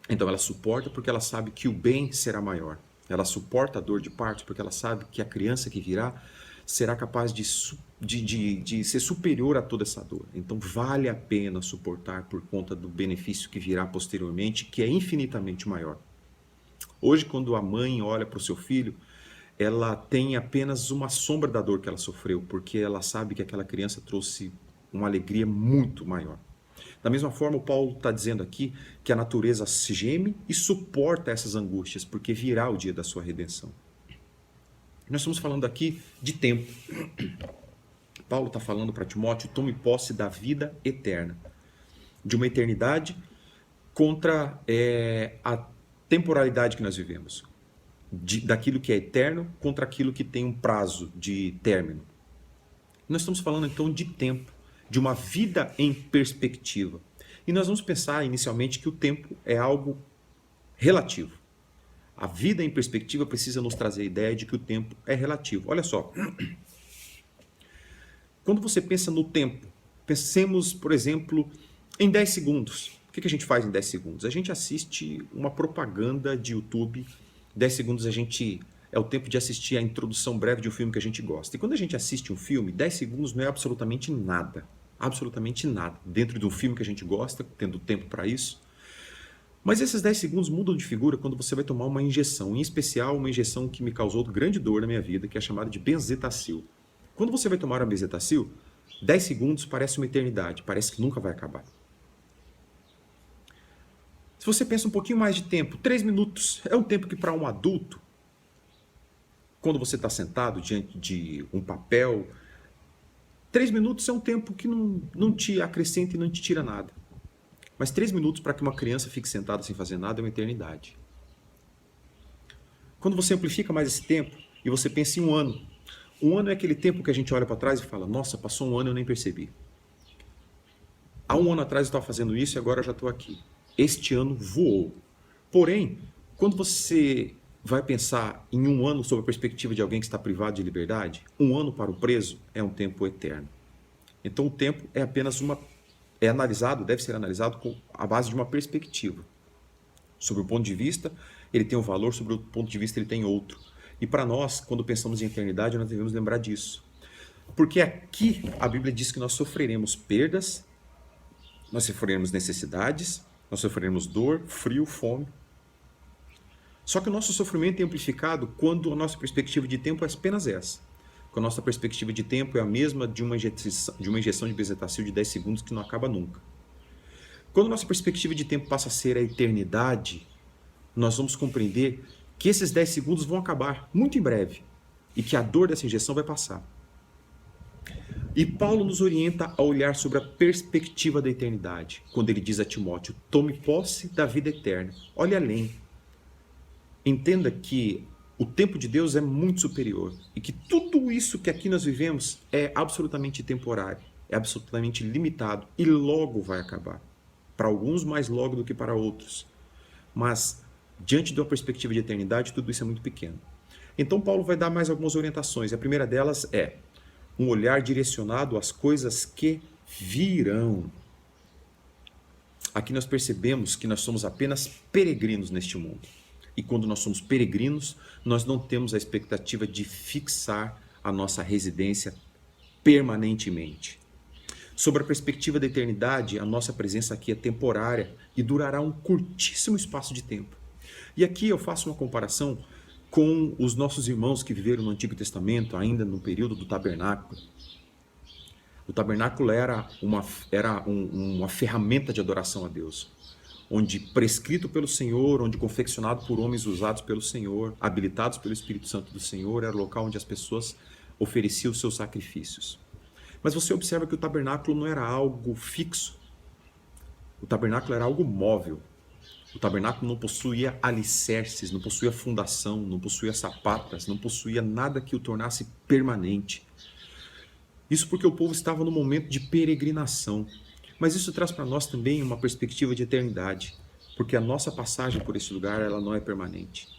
Então ela suporta porque ela sabe que o bem será maior. Ela suporta a dor de parto porque ela sabe que a criança que virá será capaz de ser superior a toda essa dor. Então vale a pena suportar por conta do benefício que virá posteriormente, que é infinitamente maior. Hoje, quando a mãe olha para o seu filho, ela tem apenas uma sombra da dor que ela sofreu, porque ela sabe que aquela criança trouxe uma alegria muito maior. Da mesma forma, o Paulo está dizendo aqui que a natureza se geme e suporta essas angústias, porque virá o dia da sua redenção. Nós estamos falando aqui de tempo. Paulo está falando para Timóteo, tome posse da vida eterna, de uma eternidade contra a temporalidade que nós vivemos, daquilo que é eterno contra aquilo que tem um prazo de término. Nós estamos falando então de tempo, de uma vida em perspectiva. E nós vamos pensar inicialmente que o tempo é algo relativo. A vida em perspectiva precisa nos trazer a ideia de que o tempo é relativo. Olha só, quando você pensa no tempo, pensemos, por exemplo, em 10 segundos. O que a gente faz em 10 segundos? A gente assiste uma propaganda de YouTube. 10 segundos é o tempo de assistir a introdução breve de um filme que a gente gosta. E quando a gente assiste um filme, 10 segundos não é absolutamente nada. Absolutamente nada. Dentro de um filme que a gente gosta, tendo tempo para isso. Mas esses 10 segundos mudam de figura quando você vai tomar uma injeção. Em especial, uma injeção que me causou grande dor na minha vida, que é chamada de benzetacil. Quando você vai tomar a benzetacil, 10 segundos parece uma eternidade. Parece que nunca vai acabar. Se você pensa um pouquinho mais de tempo, 3 minutos é um tempo que para um adulto, quando você está sentado diante de um papel, 3 minutos é um tempo que não te acrescenta e não te tira nada. Mas 3 minutos para que uma criança fique sentada sem fazer nada é uma eternidade. Quando você amplifica mais esse tempo e você pensa em um ano é aquele tempo que a gente olha para trás e fala, nossa, passou um ano e eu nem percebi. Há um ano atrás eu estava fazendo isso e agora eu já estou aqui. Este ano voou. Porém, quando você vai pensar em um ano sob a perspectiva de alguém que está privado de liberdade, um ano para o preso é um tempo eterno. Então o tempo é apenas deve ser analisado com a base de uma perspectiva. Sobre o ponto de vista, ele tem um valor, sobre o ponto de vista, ele tem outro. E para nós, quando pensamos em eternidade, nós devemos lembrar disso. Porque aqui a Bíblia diz que nós sofreremos perdas, nós sofreremos necessidades, nós sofreremos dor, frio, fome. Só que o nosso sofrimento é amplificado quando a nossa perspectiva de tempo é apenas essa. Quando a nossa perspectiva de tempo é a mesma de uma injeção de bezetacil de 10 segundos que não acaba nunca. Quando a nossa perspectiva de tempo passa a ser a eternidade, nós vamos compreender que esses 10 segundos vão acabar muito em breve e que a dor dessa injeção vai passar. E Paulo nos orienta a olhar sobre a perspectiva da eternidade, quando ele diz a Timóteo: tome posse da vida eterna. Olhe além. Entenda que o tempo de Deus é muito superior e que tudo isso que aqui nós vivemos é absolutamente temporário, é absolutamente limitado e logo vai acabar. Para alguns mais logo do que para outros. Mas, diante de uma perspectiva de eternidade, tudo isso é muito pequeno. Então Paulo vai dar mais algumas orientações. A primeira delas é um olhar direcionado às coisas que virão. Aqui nós percebemos que nós somos apenas peregrinos neste mundo. E quando nós somos peregrinos, nós não temos a expectativa de fixar a nossa residência permanentemente. Sobre a perspectiva da eternidade, a nossa presença aqui é temporária e durará um curtíssimo espaço de tempo. E aqui eu faço uma comparação com os nossos irmãos que viveram no Antigo Testamento, ainda no período do tabernáculo. O tabernáculo era uma ferramenta de adoração a Deus, onde prescrito pelo Senhor, onde confeccionado por homens usados pelo Senhor, habilitados pelo Espírito Santo do Senhor, era o local onde as pessoas ofereciam os seus sacrifícios. Mas você observa que o tabernáculo não era algo fixo. O tabernáculo era algo móvel. O tabernáculo não possuía alicerces, não possuía fundação, não possuía sapatas, não possuía nada que o tornasse permanente. Isso porque o povo estava no momento de peregrinação. Mas isso traz para nós também uma perspectiva de eternidade, porque a nossa passagem por esse lugar ela não é permanente.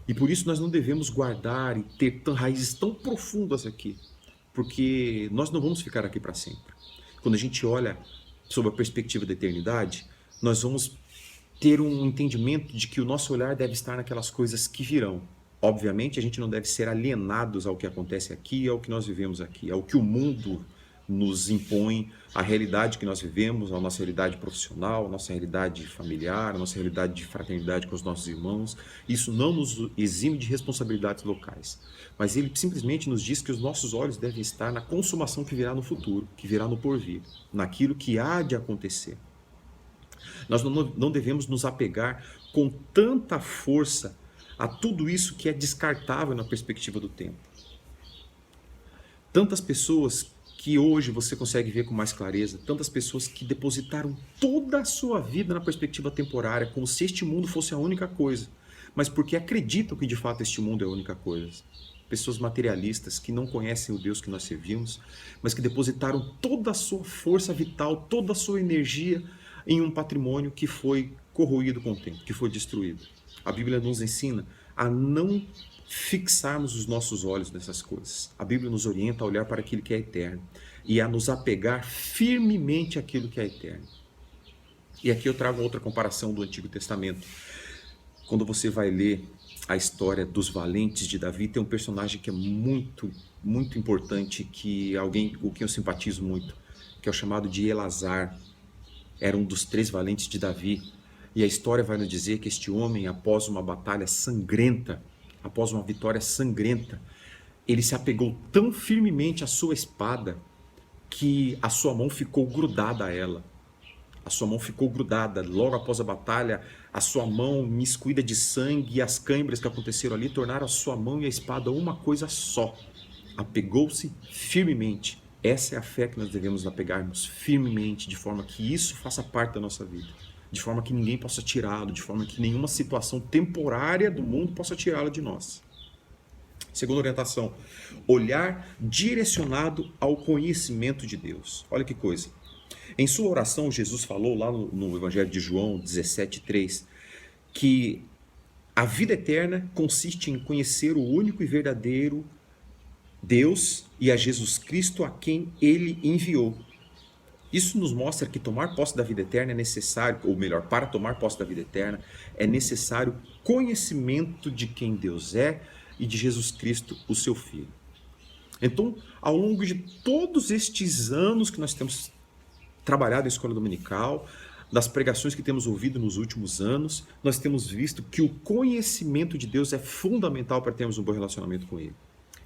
E por isso nós não devemos guardar e ter raízes tão profundas aqui, porque nós não vamos ficar aqui para sempre. Quando a gente olha sobre a perspectiva da eternidade, nós vamos ter um entendimento de que o nosso olhar deve estar naquelas coisas que virão. Obviamente, a gente não deve ser alienados ao que acontece aqui, ao que nós vivemos aqui, ao que o mundo nos impõe, a realidade que nós vivemos, a nossa realidade profissional, a nossa realidade familiar, a nossa realidade de fraternidade com os nossos irmãos. Isso não nos exime de responsabilidades locais, mas ele simplesmente nos diz que os nossos olhos devem estar na consumação que virá no futuro, que virá no porvir, naquilo que há de acontecer. Nós não devemos nos apegar com tanta força a tudo isso que é descartável na perspectiva do tempo. Tantas pessoas que hoje você consegue ver com mais clareza, tantas pessoas que depositaram toda a sua vida na perspectiva temporária, como se este mundo fosse a única coisa, mas porque acreditam que de fato este mundo é a única coisa. Pessoas materialistas que não conhecem o Deus que nós servimos, mas que depositaram toda a sua força vital, toda a sua energia em um patrimônio que foi corroído com o tempo, que foi destruído. A Bíblia nos ensina a não fixarmos os nossos olhos nessas coisas. A Bíblia nos orienta a olhar para aquilo que é eterno e a nos apegar firmemente àquilo que é eterno. E aqui eu trago outra comparação do Antigo Testamento. Quando você vai ler a história dos valentes de Davi, tem um personagem que é muito importante, com quem eu simpatizo muito, que é o chamado de Elazar. Era um dos 3 valentes de Davi. E a história vai nos dizer que este homem, após uma batalha sangrenta, após uma vitória sangrenta, ele se apegou tão firmemente à sua espada que a sua mão ficou grudada a ela. A sua mão ficou grudada. Logo após a batalha, a sua mão miscuída de sangue e as câimbras que aconteceram ali tornaram a sua mão e a espada uma coisa só. Apegou-se firmemente. Essa é a fé que nós devemos apegarmos firmemente, de forma que isso faça parte da nossa vida. De forma que ninguém possa tirá-lo, de forma que nenhuma situação temporária do mundo possa tirá-lo de nós. Segunda orientação, olhar direcionado ao conhecimento de Deus. Olha que coisa. Em sua oração, Jesus falou lá no Evangelho de João 17,3, que a vida eterna consiste em conhecer o único e verdadeiro Deus e a Jesus Cristo a quem Ele enviou. Isso nos mostra que tomar posse da vida eterna é necessário, ou melhor, para tomar posse da vida eterna, é necessário conhecimento de quem Deus é e de Jesus Cristo, o seu Filho. Então, ao longo de todos estes anos que nós temos trabalhado em escola dominical, das pregações que temos ouvido nos últimos anos, nós temos visto que o conhecimento de Deus é fundamental para termos um bom relacionamento com Ele.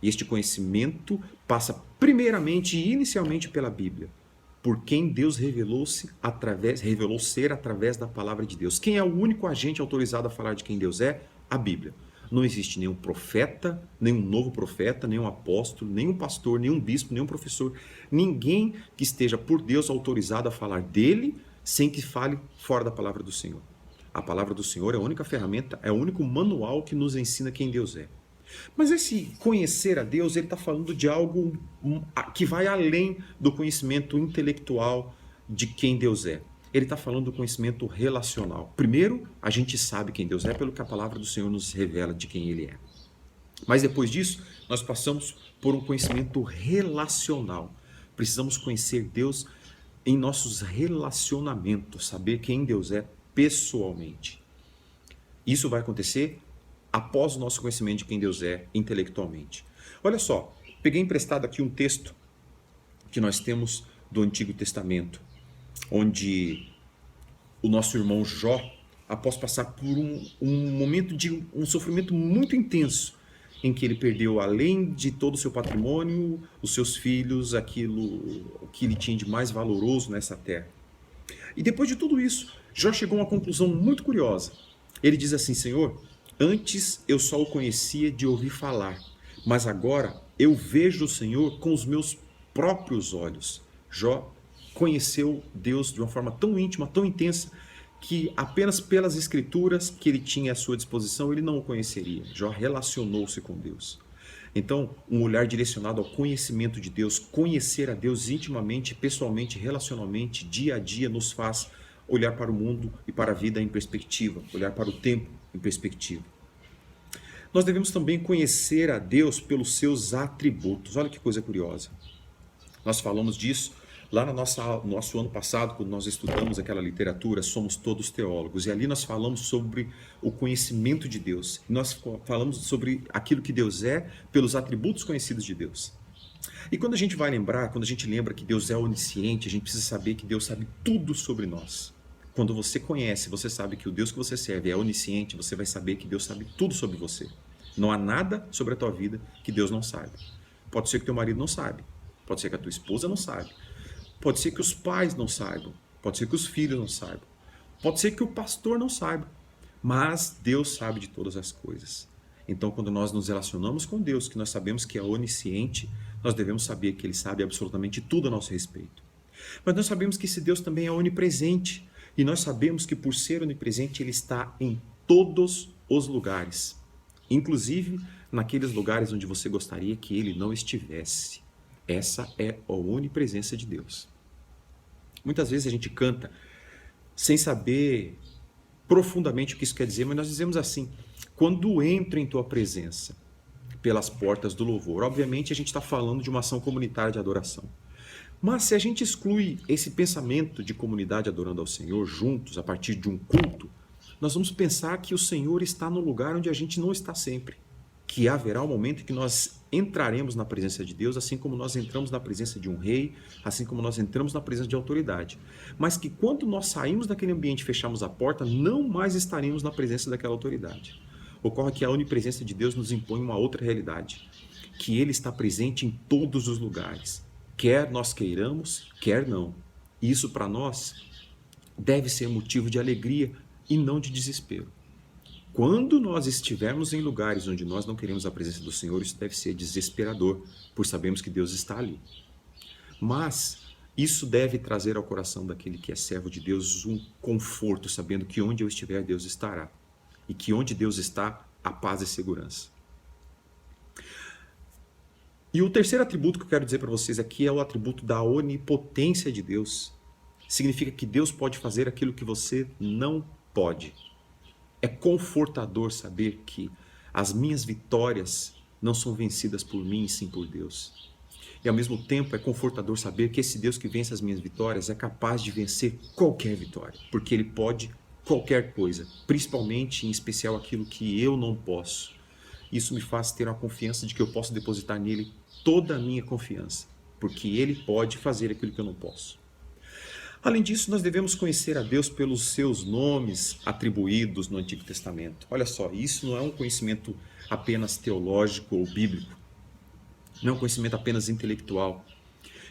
E este conhecimento passa primeiramente e inicialmente pela Bíblia, por quem Deus revelou ser através da palavra de Deus. Quem é o único agente autorizado a falar de quem Deus é? A Bíblia. Não existe nenhum profeta, nenhum novo profeta, nenhum apóstolo, nenhum pastor, nenhum bispo, nenhum professor, ninguém que esteja por Deus autorizado a falar dele sem que fale fora da palavra do Senhor. A palavra do Senhor é a única ferramenta, é o único manual que nos ensina quem Deus é. Mas esse conhecer a Deus, ele está falando de algo que vai além do conhecimento intelectual de quem Deus é. Ele está falando do conhecimento relacional. Primeiro, a gente sabe quem Deus é pelo que a palavra do Senhor nos revela de quem Ele é. Mas depois disso, nós passamos por um conhecimento relacional. Precisamos conhecer Deus em nossos relacionamentos, saber quem Deus é pessoalmente. Isso vai acontecer após o nosso conhecimento de quem Deus é intelectualmente. Olha só, peguei emprestado aqui um texto que nós temos do Antigo Testamento, onde o nosso irmão Jó, após passar por um momento de um sofrimento muito intenso, em que ele perdeu, além de todo o seu patrimônio, os seus filhos, aquilo que ele tinha de mais valoroso nessa terra. E depois de tudo isso, Jó chegou a uma conclusão muito curiosa. Ele diz assim: Senhor, antes eu só o conhecia de ouvir falar, mas agora eu vejo o Senhor com os meus próprios olhos. Jó conheceu Deus de uma forma tão íntima, tão intensa, que apenas pelas escrituras que ele tinha à sua disposição, ele não o conheceria. Jó relacionou-se com Deus. Então, um olhar direcionado ao conhecimento de Deus, conhecer a Deus intimamente, pessoalmente, relacionalmente, dia a dia, nos faz olhar para o mundo e para a vida em perspectiva, olhar para o tempo em perspectiva. Nós devemos também conhecer a Deus pelos seus atributos. Olha que coisa curiosa. Nós falamos disso lá no nosso ano passado, quando nós estudamos aquela literatura, Somos Todos Teólogos, e ali nós falamos sobre o conhecimento de Deus. Nós falamos sobre aquilo que Deus é pelos atributos conhecidos de Deus. E quando a gente vai lembrar, quando a gente lembra que Deus é onisciente, a gente precisa saber que Deus sabe tudo sobre nós. Quando você conhece, você sabe que o Deus que você serve é onisciente, você vai saber que Deus sabe tudo sobre você. Não há nada sobre a tua vida que Deus não saiba. Pode ser que teu marido não saiba, pode ser que a tua esposa não saiba, pode ser que os pais não saibam, pode ser que os filhos não saibam, pode ser que o pastor não saiba, mas Deus sabe de todas as coisas. Então, quando nós nos relacionamos com Deus, que nós sabemos que é onisciente, nós devemos saber que Ele sabe absolutamente tudo a nosso respeito. Mas nós sabemos que esse Deus também é onipresente, e nós sabemos que por ser onipresente, Ele está em todos os lugares, inclusive naqueles lugares onde você gostaria que Ele não estivesse. Essa é a onipresença de Deus. Muitas vezes a gente canta sem saber profundamente o que isso quer dizer, mas nós dizemos assim: quando entro em tua presença pelas portas do louvor. Obviamente a gente está falando de uma ação comunitária de adoração. Mas se a gente exclui esse pensamento de comunidade adorando ao Senhor juntos, a partir de um culto, nós vamos pensar que o Senhor está no lugar onde a gente não está sempre. Que haverá um momento em que nós entraremos na presença de Deus, assim como nós entramos na presença de um rei, assim como nós entramos na presença de autoridade. Mas que quando nós saímos daquele ambiente e fechamos a porta, não mais estaremos na presença daquela autoridade. Ocorre que a onipresença de Deus nos impõe uma outra realidade, que Ele está presente em todos os lugares, quer nós queiramos, quer não. Isso para nós deve ser motivo de alegria e não de desespero. Quando nós estivermos em lugares onde nós não queremos a presença do Senhor, isso deve ser desesperador, por sabermos que Deus está ali. Mas isso deve trazer ao coração daquele que é servo de Deus um conforto, sabendo que onde eu estiver, Deus estará. E que onde Deus está, há paz e segurança. E o terceiro atributo que eu quero dizer para vocês aqui é o atributo da onipotência de Deus. Significa que Deus pode fazer aquilo que você não pode. É confortador saber que as minhas vitórias não são vencidas por mim, e sim por Deus. E ao mesmo tempo é confortador saber que esse Deus que vence as minhas vitórias é capaz de vencer qualquer vitória, porque Ele pode qualquer coisa, principalmente em especial aquilo que eu não posso. Isso me faz ter uma confiança de que eu posso depositar nele toda a minha confiança, porque Ele pode fazer aquilo que eu não posso. Além disso, nós devemos conhecer a Deus pelos seus nomes atribuídos no Antigo Testamento. Olha só, isso não é um conhecimento apenas teológico ou bíblico, não é um conhecimento apenas intelectual,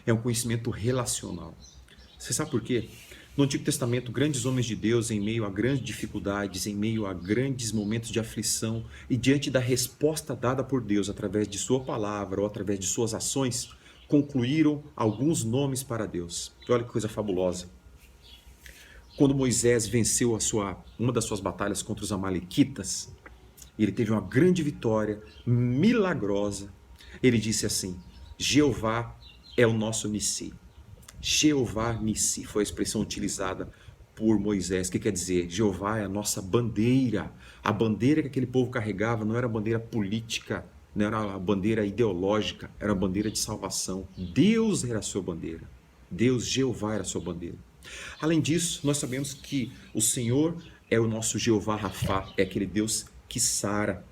é um conhecimento relacional. Você sabe por quê? No Antigo Testamento, grandes homens de Deus, em meio a grandes dificuldades, em meio a grandes momentos de aflição e diante da resposta dada por Deus através de sua palavra ou através de suas ações, concluíram alguns nomes para Deus. Olha que coisa fabulosa. Quando Moisés venceu uma das suas batalhas contra os amalequitas, ele teve uma grande vitória, milagrosa. Ele disse assim: Jeová é o nosso Nissi. Jeová Nissi foi a expressão utilizada por Moisés, que quer dizer, Jeová é a nossa bandeira. A bandeira que aquele povo carregava não era bandeira política, não era uma bandeira ideológica, era uma bandeira de salvação. Deus era a sua bandeira. Deus, Jeová, era a sua bandeira. Além disso, nós sabemos que o Senhor é o nosso Jeová Rafá, é aquele Deus que sara.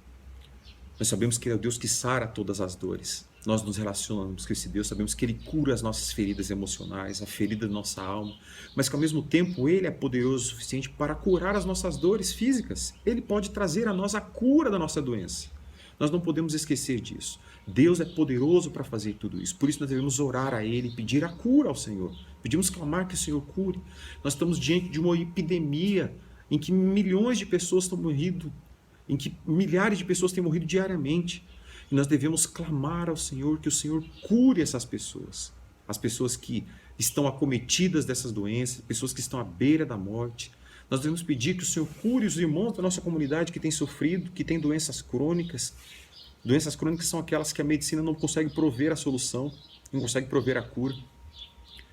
Nós sabemos que Ele é o Deus que sara todas as dores. Nós nos relacionamos com esse Deus, sabemos que Ele cura as nossas feridas emocionais, a ferida da nossa alma, mas que ao mesmo tempo Ele é poderoso o suficiente para curar as nossas dores físicas. Ele pode trazer a nós a cura da nossa doença. Nós não podemos esquecer disso. Deus é poderoso para fazer tudo isso. Por isso nós devemos orar a Ele e pedir a cura ao Senhor. Pedimos clamar que o Senhor cure. Nós estamos diante de uma epidemia em que milhões de pessoas estão morrendo, em que milhares de pessoas têm morrido diariamente. E nós devemos clamar ao Senhor que o Senhor cure essas pessoas. As pessoas que estão acometidas dessas doenças, pessoas que estão à beira da morte. Nós devemos pedir que o Senhor cure os irmãos da nossa comunidade que têm sofrido, que têm doenças crônicas. Doenças crônicas são aquelas que a medicina não consegue prover a solução, não consegue prover a cura.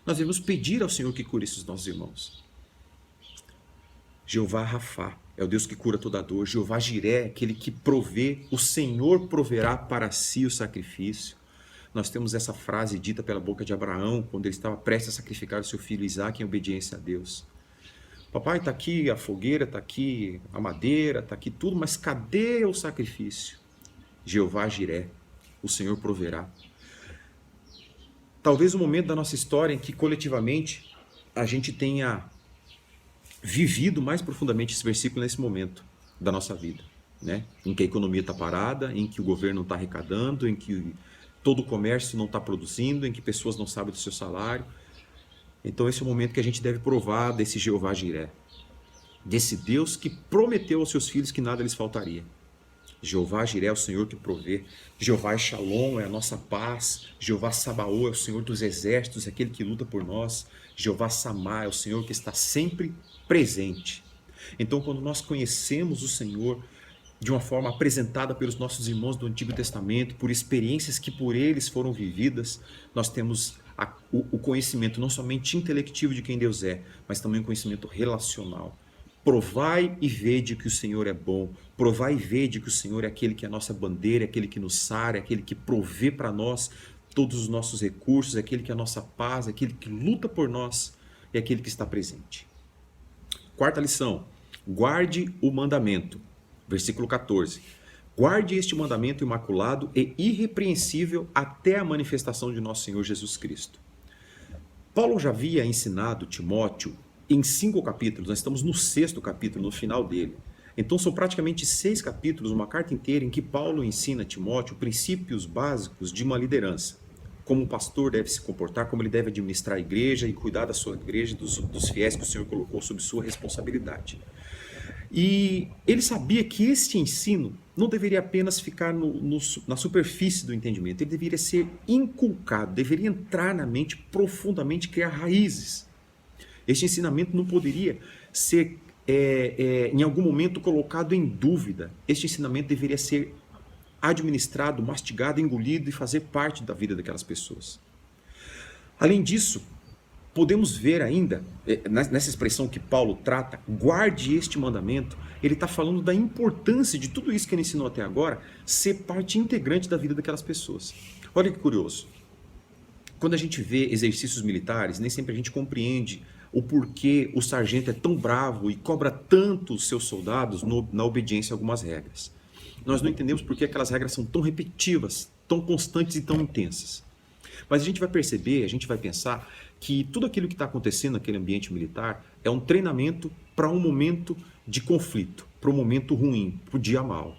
Nós devemos pedir ao Senhor que cure esses nossos irmãos. Jeová Rafá é o Deus que cura toda dor. Jeová Jiré é aquele que provê, o Senhor proverá para si o sacrifício. Nós temos essa frase dita pela boca de Abraão, quando ele estava prestes a sacrificar o seu filho Isaque em obediência a Deus. Papai, está aqui a fogueira, está aqui a madeira, está aqui tudo, mas cadê o sacrifício? Jeová Jiré, o Senhor proverá. Talvez o momento da nossa história em que coletivamente a gente tenha vivido mais profundamente esse versículo nesse momento da nossa vida, né? Em que a economia está parada, em que o governo não está arrecadando, em que todo o comércio não está produzindo, em que pessoas não sabem do seu salário. Então esse é o momento que a gente deve provar desse Jeová Jiré, desse Deus que prometeu aos seus filhos que nada lhes faltaria. Jeová Jiré é o Senhor que provê. Jeová Shalom é a nossa paz. Jeová Sabaô é o Senhor dos exércitos, é aquele que luta por nós. Jeová Samá é o Senhor que está sempre presente. Então, quando nós conhecemos o Senhor de uma forma apresentada pelos nossos irmãos do Antigo Testamento, por experiências que por eles foram vividas, nós temos o conhecimento não somente intelectivo de quem Deus é, mas também o conhecimento relacional. Provai e vede que o Senhor é bom. Provai e vede que o Senhor é aquele que é a nossa bandeira, é aquele que nos sara, é aquele que provê para nós todos os nossos recursos, é aquele que é a nossa paz, é aquele que luta por nós, é aquele que está presente. Quarta lição, guarde o mandamento. Versículo 14. Guarde este mandamento imaculado e irrepreensível até a manifestação de nosso Senhor Jesus Cristo. Paulo já havia ensinado Timóteo em 5 capítulos, nós estamos no 6º capítulo, no final dele. Então são praticamente 6 capítulos, uma carta inteira em que Paulo ensina a Timóteo princípios básicos de uma liderança. Como um pastor deve se comportar, como ele deve administrar a igreja e cuidar da sua igreja, dos fiéis que o Senhor colocou sob sua responsabilidade. E ele sabia que este ensino não deveria apenas ficar na superfície do entendimento, ele deveria ser inculcado, deveria entrar na mente profundamente, criar raízes. Este ensinamento não poderia ser, em algum momento, colocado em dúvida. Este ensinamento deveria ser administrado, mastigado, engolido e fazer parte da vida daquelas pessoas. Além disso, podemos ver ainda, nessa expressão que Paulo trata, guarde este mandamento, ele está falando da importância de tudo isso que ele ensinou até agora ser parte integrante da vida daquelas pessoas. Olha que curioso. Quando a gente vê exercícios militares, nem sempre a gente compreende o porquê o sargento é tão bravo e cobra tanto os seus soldados na obediência a algumas regras. Nós não entendemos por que aquelas regras são tão repetitivas, tão constantes e tão intensas. Mas a gente vai perceber, a gente vai pensar que tudo aquilo que está acontecendo naquele ambiente militar é um treinamento para um momento de conflito, para um momento ruim, para o dia mau.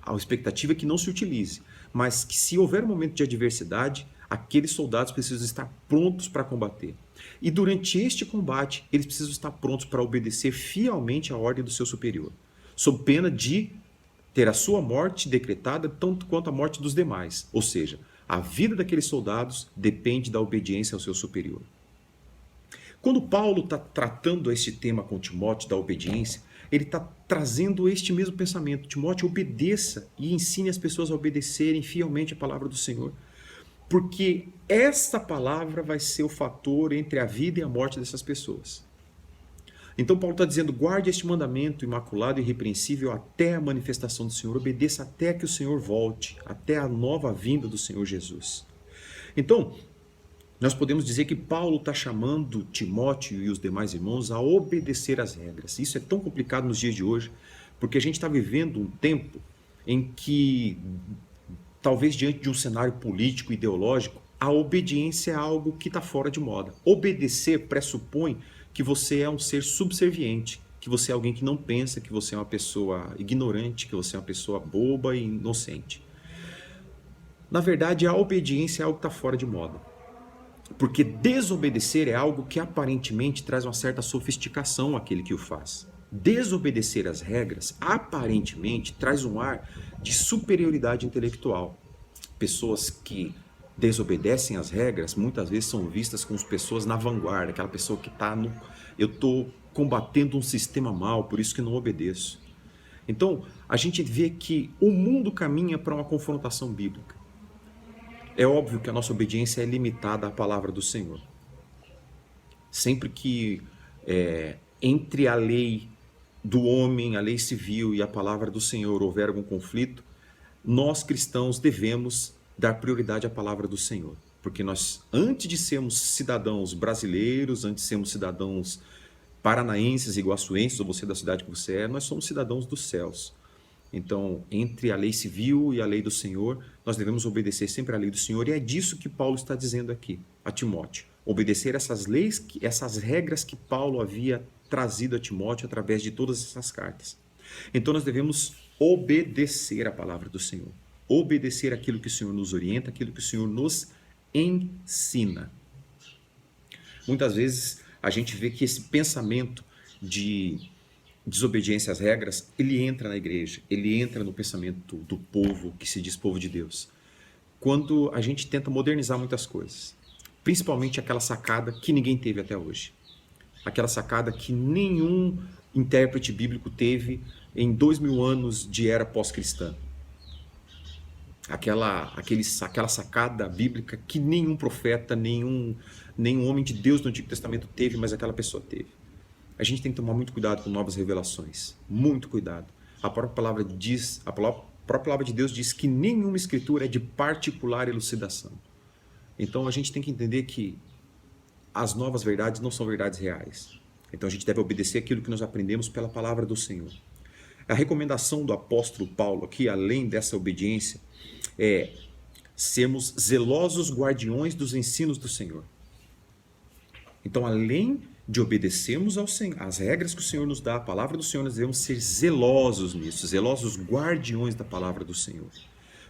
A expectativa é que não se utilize, mas que se houver um momento de adversidade, aqueles soldados precisam estar prontos para combater. E durante este combate, eles precisam estar prontos para obedecer fielmente à ordem do seu superior, sob pena de ter a sua morte decretada tanto quanto a morte dos demais. Ou seja, a vida daqueles soldados depende da obediência ao seu superior. Quando Paulo está tratando este tema com Timóteo da obediência, ele está trazendo este mesmo pensamento. Timóteo, obedeça e ensine as pessoas a obedecerem fielmente a palavra do Senhor, porque essa palavra vai ser o fator entre a vida e a morte dessas pessoas. Então Paulo está dizendo, guarde este mandamento imaculado e irrepreensível até a manifestação do Senhor, obedeça até que o Senhor volte, até a nova vinda do Senhor Jesus. Então, nós podemos dizer que Paulo está chamando Timóteo e os demais irmãos a obedecer às regras. Isso é tão complicado nos dias de hoje, porque a gente está vivendo um tempo em que, talvez diante de um cenário político, ideológico, a obediência é algo que está fora de moda. Obedecer pressupõe que você é um ser subserviente, que você é alguém que não pensa, que você é uma pessoa ignorante, que você é uma pessoa boba e inocente. Na verdade, a obediência é algo que está fora de moda. Porque desobedecer é algo que aparentemente traz uma certa sofisticação àquele que o faz. Desobedecer às regras, aparentemente, traz um ar de superioridade intelectual. Pessoas que desobedecem às regras, muitas vezes são vistas como pessoas na vanguarda, aquela pessoa que está no... Eu estou combatendo um sistema mal, por isso que não obedeço. Então, a gente vê que o mundo caminha para uma confrontação bíblica. É óbvio que a nossa obediência é limitada à palavra do Senhor. Sempre que entre a lei do homem, a lei civil e a palavra do Senhor houver algum conflito, nós cristãos devemos dar prioridade à palavra do Senhor. Porque nós, antes de sermos cidadãos brasileiros, antes de sermos cidadãos paranaenses, iguaçuenses, ou você da cidade que você é, nós somos cidadãos dos céus. Então, entre a lei civil e a lei do Senhor, nós devemos obedecer sempre à lei do Senhor. E é disso que Paulo está dizendo aqui a Timóteo. Obedecer essas leis, essas regras que Paulo havia trazido a Timóteo através de todas essas cartas. Então, nós devemos obedecer a palavra do Senhor. Obedecer aquilo que o Senhor nos orienta, aquilo que o Senhor nos ensina. Muitas vezes, a gente vê que esse pensamento de desobediência às regras, ele entra na igreja, ele entra no pensamento do povo que se diz povo de Deus. Quando a gente tenta modernizar muitas coisas, principalmente aquela sacada que ninguém teve até hoje. Aquela sacada que nenhum intérprete bíblico teve em 2000 anos de era pós-cristã. Aquela sacada bíblica que nenhum profeta, nenhum homem de Deus no Antigo Testamento teve, mas aquela pessoa teve. A gente tem que tomar muito cuidado com novas revelações. Muito cuidado. A própria palavra de Deus diz que nenhuma escritura é de particular elucidação. Então a gente tem que entender que as novas verdades não são verdades reais. Então a gente deve obedecer aquilo que nós aprendemos pela palavra do Senhor. A recomendação do apóstolo Paulo aqui, além dessa obediência, é sermos zelosos guardiões dos ensinos do Senhor. Então, além de obedecermos às regras que o Senhor nos dá, a palavra do Senhor, nós devemos ser zelosos nisso, zelosos guardiões da palavra do Senhor.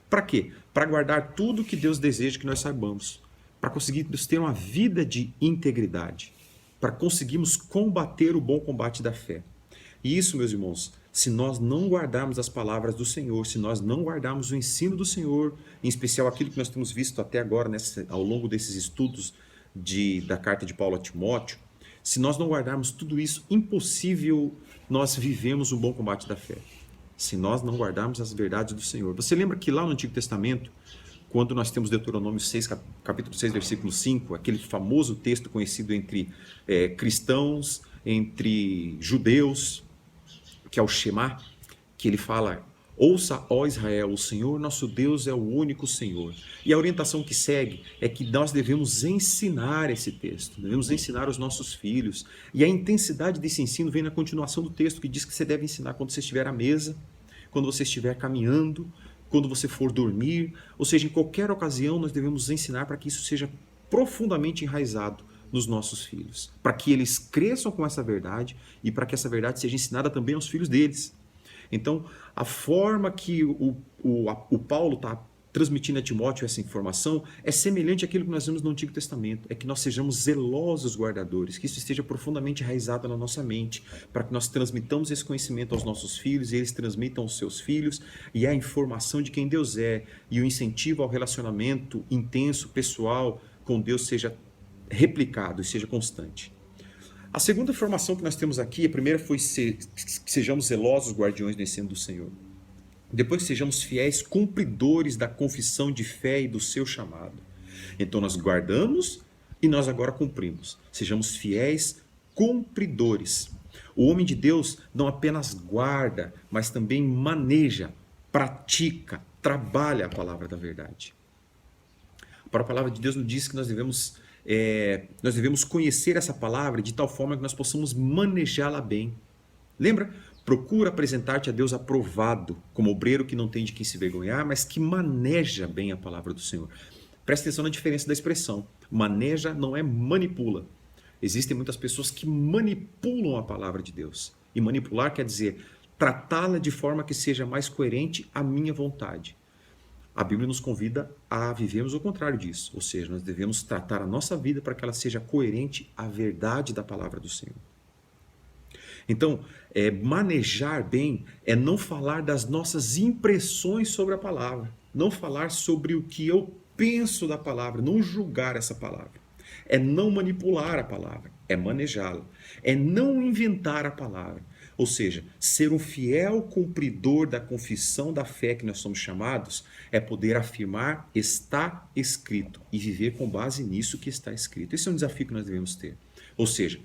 Para quê? Para guardar tudo que Deus deseja que nós saibamos, para conseguirmos ter uma vida de integridade, para conseguirmos combater o bom combate da fé. E isso, meus irmãos, se nós não guardarmos as palavras do Senhor, se nós não guardarmos o ensino do Senhor, em especial aquilo que nós temos visto até agora ao longo desses estudos da carta de Paulo a Timóteo, se nós não guardarmos tudo isso, impossível nós vivemos um bom combate da fé. Se nós não guardarmos as verdades do Senhor. Você lembra que lá no Antigo Testamento, quando nós temos Deuteronômio 6, capítulo 6, versículo 5, aquele famoso texto conhecido entre cristãos, entre judeus, que é o Shema, que ele fala: ouça, ó Israel, o Senhor nosso Deus é o único Senhor. E a orientação que segue é que nós devemos ensinar esse texto, devemos ensinar os nossos filhos. E a intensidade desse ensino vem na continuação do texto, que diz que você deve ensinar quando você estiver à mesa, quando você estiver caminhando, quando você for dormir, ou seja, em qualquer ocasião nós devemos ensinar para que isso seja profundamente enraizado nos nossos filhos, para que eles cresçam com essa verdade e para que essa verdade seja ensinada também aos filhos deles. Então, a forma que o Paulo está transmitindo a Timóteo essa informação é semelhante àquilo que nós vemos no Antigo Testamento, é que nós sejamos zelosos guardadores, que isso esteja profundamente enraizado na nossa mente, para que nós transmitamos esse conhecimento aos nossos filhos e eles transmitam aos seus filhos, e a informação de quem Deus é e o incentivo ao relacionamento intenso, pessoal com Deus seja replicado e seja constante. A segunda informação que nós temos aqui, a primeira foi que sejamos zelosos guardiões do ensino do Senhor. Depois que sejamos fiéis cumpridores da confissão de fé e do seu chamado. Então nós guardamos e nós agora cumprimos. Sejamos fiéis cumpridores. O homem de Deus não apenas guarda, mas também maneja, pratica, trabalha a palavra da verdade. A palavra de Deus nos diz que nós devemos conhecer essa palavra de tal forma que nós possamos manejá-la bem. Lembra? Procura apresentar-te a Deus aprovado, como obreiro que não tem de quem se vergonhar, mas que maneja bem a palavra do Senhor. Presta atenção na diferença da expressão. Maneja não é manipula. Existem muitas pessoas que manipulam a palavra de Deus. E manipular quer dizer tratá-la de forma que seja mais coerente à minha vontade. A Bíblia nos convida a vivermos o contrário disso, ou seja, nós devemos tratar a nossa vida para que ela seja coerente à verdade da palavra do Senhor. Então, manejar bem é não falar das nossas impressões sobre a palavra, não falar sobre o que eu penso da palavra, não julgar essa palavra. É não manipular a palavra, é manejá-la. É não inventar a palavra. Ou seja, ser um fiel cumpridor da confissão da fé que nós somos chamados é poder afirmar está escrito e viver com base nisso que está escrito. Esse é um desafio que nós devemos ter. Ou seja,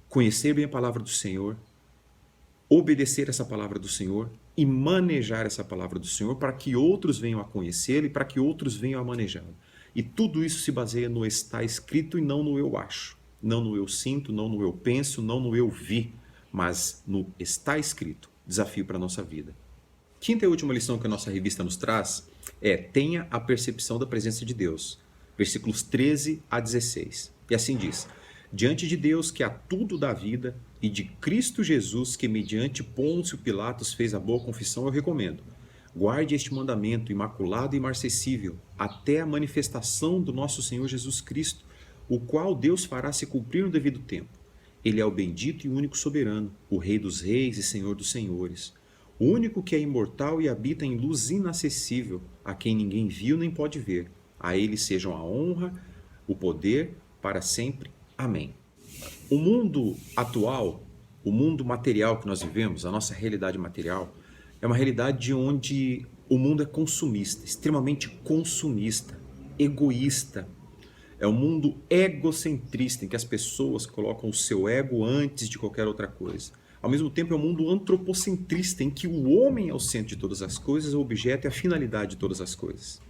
conhecer bem a palavra do Senhor, obedecer essa palavra do Senhor e manejar essa palavra do Senhor para que outros venham a conhecê-la e para que outros venham a manejá-la. E tudo isso se baseia no está escrito e não no eu acho, não no eu sinto, não no eu penso, não no eu vi, mas no está escrito. Desafio para a nossa vida. Quinta e última lição que a nossa revista nos traz é: tenha a percepção da presença de Deus. Versículos 13 a 16. E assim diz: diante de Deus que a tudo dá vida e de Cristo Jesus que mediante Pôncio Pilatos fez a boa confissão, eu recomendo. Guarde este mandamento imaculado e imarcessível até a manifestação do nosso Senhor Jesus Cristo, o qual Deus fará se cumprir no devido tempo. Ele é o bendito e único soberano, o Rei dos reis e Senhor dos senhores, o único que é imortal e habita em luz inacessível, a quem ninguém viu nem pode ver. A ele sejam a honra, o poder, para sempre. Amém. O mundo atual, o mundo material que nós vivemos, a nossa realidade material, é uma realidade onde o mundo é consumista, extremamente consumista, egoísta. É um mundo egocentrista, em que as pessoas colocam o seu ego antes de qualquer outra coisa. Ao mesmo tempo, é um mundo antropocentrista, em que o homem é o centro de todas as coisas, o objeto é a finalidade de todas as coisas.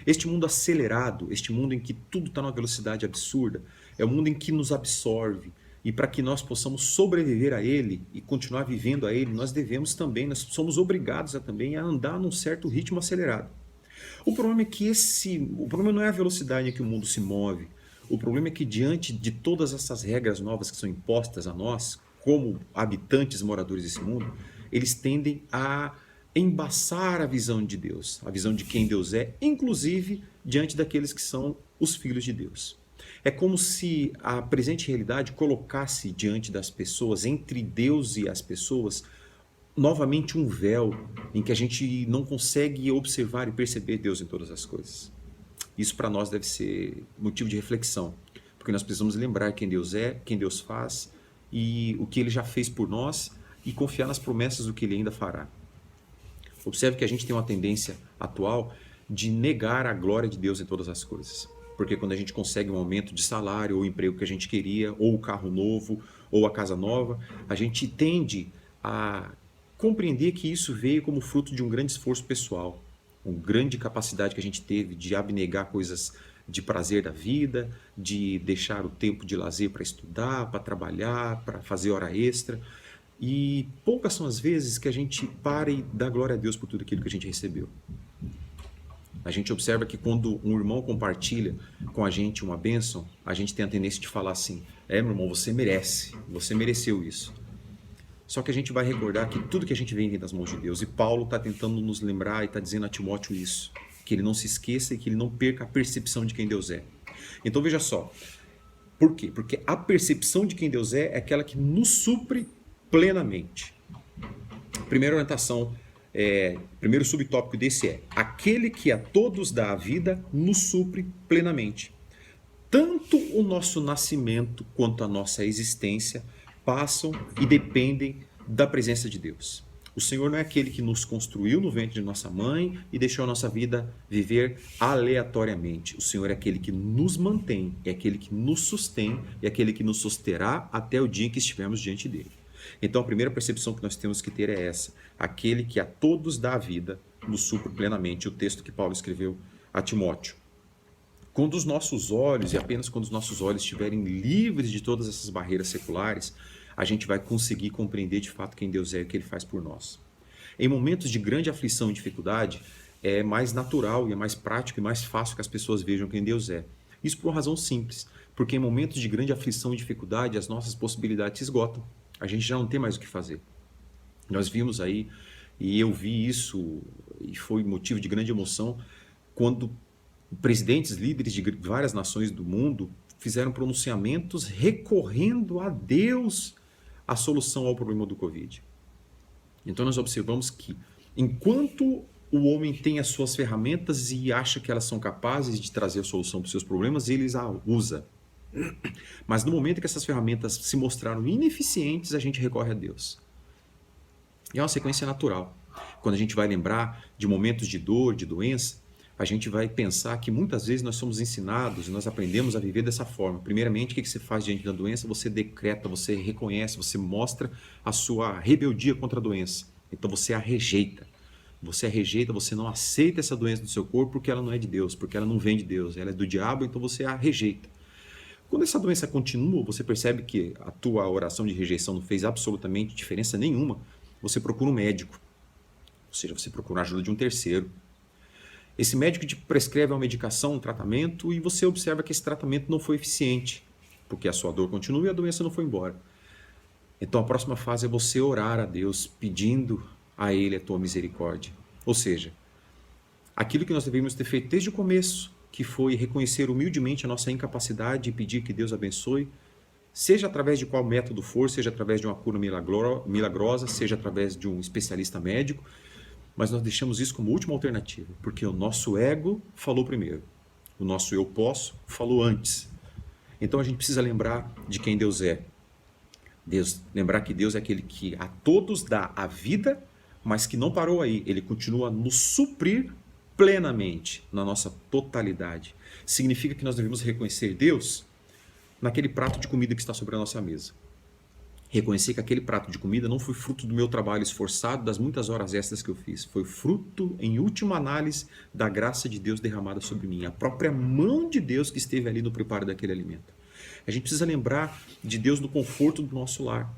Este mundo acelerado, este mundo em que tudo está numa velocidade absurda, é um mundo em que nos absorve. E para que nós possamos sobreviver a ele e continuar vivendo a ele, nós nós somos obrigados também a andar num certo ritmo acelerado. O problema é que o problema não é a velocidade em que o mundo se move. O problema é que diante de todas essas regras novas que são impostas a nós, como habitantes moradores desse mundo, eles tendem a embaçar a visão de Deus, a visão de quem Deus é, inclusive diante daqueles que são os filhos de Deus. É como se a presente realidade colocasse diante das pessoas, entre Deus e as pessoas, novamente um véu em que a gente não consegue observar e perceber Deus em todas as coisas. Isso para nós deve ser motivo de reflexão, porque nós precisamos lembrar quem Deus é, quem Deus faz e o que Ele já fez por nós e confiar nas promessas do que Ele ainda fará. Observe que a gente tem uma tendência atual de negar a glória de Deus em todas as coisas. Porque quando a gente consegue um aumento de salário, ou o emprego que a gente queria, ou o carro novo, ou a casa nova, a gente tende a compreender que isso veio como fruto de um grande esforço pessoal, uma grande capacidade que a gente teve de abnegar coisas de prazer da vida, de deixar o tempo de lazer para estudar, para trabalhar, para fazer hora extra. E poucas são as vezes que a gente para e dá glória a Deus por tudo aquilo que a gente recebeu. A gente observa que quando um irmão compartilha com a gente uma bênção, a gente tem a tendência de falar assim: meu irmão, você merece, você mereceu isso. Só que a gente vai recordar que tudo que a gente vem das mãos de Deus. E Paulo está tentando nos lembrar e está dizendo a Timóteo isso. Que ele não se esqueça e que ele não perca a percepção de quem Deus é. Então veja só. Por quê? Porque a percepção de quem Deus é aquela que nos supre plenamente. Primeira orientação, primeiro subtópico desse é: aquele que a todos dá a vida nos supre plenamente. Tanto o nosso nascimento quanto a nossa existência passam e dependem da presença de Deus. O Senhor não é aquele que nos construiu no ventre de nossa mãe e deixou a nossa vida viver aleatoriamente. O Senhor é aquele que nos mantém, é aquele que nos sustém e é aquele que nos susterá até o dia em que estivermos diante dele. Então a primeira percepção que nós temos que ter é essa: aquele que a todos dá a vida nos supre plenamente. O texto que Paulo escreveu a Timóteo. Quando os nossos olhos, e apenas quando os nossos olhos estiverem livres de todas essas barreiras seculares, a gente vai conseguir compreender de fato quem Deus é e o que Ele faz por nós. Em momentos de grande aflição e dificuldade, é mais natural e é mais prático e mais fácil que as pessoas vejam quem Deus é. Isso por uma razão simples, porque em momentos de grande aflição e dificuldade, as nossas possibilidades se esgotam. A gente já não tem mais o que fazer. Nós vimos aí, e eu vi isso, e foi motivo de grande emoção, quando presidentes, líderes de várias nações do mundo fizeram pronunciamentos recorrendo a Deus a solução ao problema do Covid. Então nós observamos que enquanto o homem tem as suas ferramentas e acha que elas são capazes de trazer a solução para os seus problemas, ele as usa. Mas no momento que essas ferramentas se mostraram ineficientes, a gente recorre a Deus. E é uma sequência natural. Quando a gente vai lembrar de momentos de dor, de doença, a gente vai pensar que muitas vezes nós somos ensinados e nós aprendemos a viver dessa forma. Primeiramente, o que você faz diante da doença? Você decreta, você reconhece, você mostra a sua rebeldia contra a doença. Então você a rejeita. Você a rejeita, você não aceita essa doença no seu corpo porque ela não é de Deus, porque ela não vem de Deus, ela é do diabo, então você a rejeita. Quando essa doença continua, você percebe que a tua oração de rejeição não fez absolutamente diferença nenhuma, você procura um médico. Ou seja, você procura a ajuda de um terceiro. Esse médico te prescreve uma medicação, um tratamento, e você observa que esse tratamento não foi eficiente, porque a sua dor continua e a doença não foi embora. Então a próxima fase é você orar a Deus, pedindo a Ele a tua misericórdia. Ou seja, aquilo que nós deveríamos ter feito desde o começo, que foi reconhecer humildemente a nossa incapacidade e pedir que Deus abençoe, seja através de qual método for, seja através de uma cura milagrosa, seja através de um especialista médico, mas nós deixamos isso como última alternativa, porque o nosso ego falou primeiro, o nosso eu posso falou antes. Então a gente precisa lembrar de quem Deus é. Lembrar que Deus é aquele que a todos dá a vida, mas que não parou aí, Ele continua a nos suprir plenamente, na nossa totalidade. Significa que nós devemos reconhecer Deus naquele prato de comida que está sobre a nossa mesa. Reconhecer que aquele prato de comida não foi fruto do meu trabalho esforçado, das muitas horas extras que eu fiz. Foi fruto, em última análise, da graça de Deus derramada sobre mim. A própria mão de Deus que esteve ali no preparo daquele alimento. A gente precisa lembrar de Deus no conforto do nosso lar.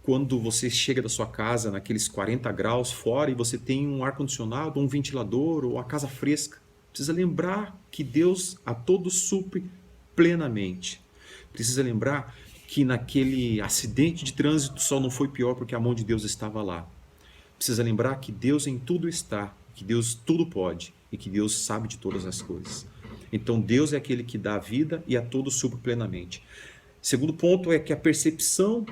Quando você chega da sua casa naqueles 40 graus fora e você tem um ar-condicionado, um ventilador ou a casa fresca, precisa lembrar que Deus a todos supre plenamente. Precisa lembrar que naquele acidente de trânsito só não foi pior porque a mão de Deus estava lá. Precisa lembrar que Deus em tudo está, que Deus tudo pode e que Deus sabe de todas as coisas. Então Deus é aquele que dá a vida e a todos supre plenamente. Segundo ponto é que a percepção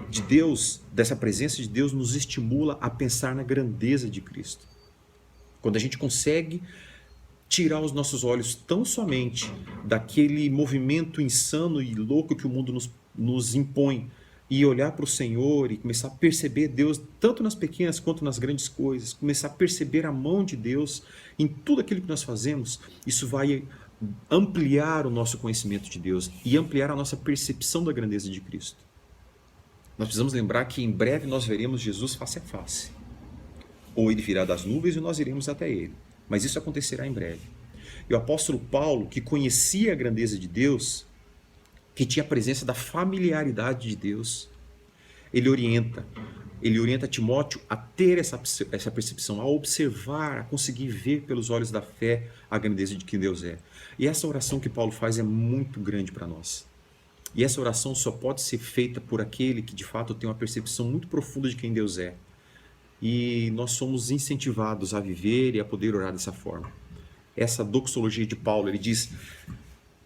de Deus, dessa presença de Deus, nos estimula a pensar na grandeza de Cristo. Quando a gente consegue tirar os nossos olhos tão somente daquele movimento insano e louco que o mundo nos impõe e olhar para o Senhor e começar a perceber Deus tanto nas pequenas quanto nas grandes coisas, começar a perceber a mão de Deus em tudo aquilo que nós fazemos, isso vai ampliar o nosso conhecimento de Deus e ampliar a nossa percepção da grandeza de Cristo. Nós precisamos lembrar que em breve nós veremos Jesus face a face. Ou Ele virá das nuvens e nós iremos até Ele. Mas isso acontecerá em breve. E o apóstolo Paulo, que conhecia a grandeza de Deus, que tinha a presença da familiaridade de Deus, ele orienta: ele orienta Timóteo a ter essa percepção, a observar, a conseguir ver pelos olhos da fé a grandeza de quem Deus é. E essa oração que Paulo faz é muito grande para nós. E essa oração só pode ser feita por aquele que de fato tem uma percepção muito profunda de quem Deus é. E nós somos incentivados a viver e a poder orar dessa forma. Essa doxologia de Paulo, ele diz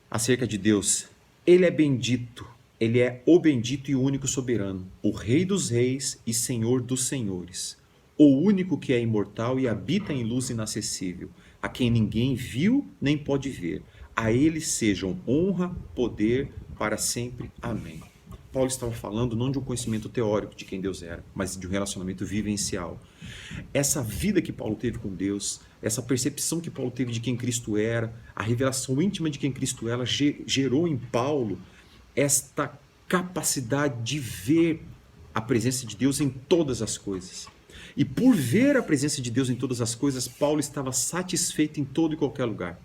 acerca de Deus: ele é bendito, ele é o bendito e o único soberano, o Rei dos reis e Senhor dos senhores, o único que é imortal e habita em luz inacessível, a quem ninguém viu nem pode ver. A ele sejam honra, poder para sempre. Amém. Paulo estava falando não de um conhecimento teórico de quem Deus era, mas de um relacionamento vivencial. Essa vida que Paulo teve com Deus, essa percepção que Paulo teve de quem Cristo era, a revelação íntima de quem Cristo era, gerou em Paulo esta capacidade de ver a presença de Deus em todas as coisas. E por ver a presença de Deus em todas as coisas, Paulo estava satisfeito em todo e qualquer lugar.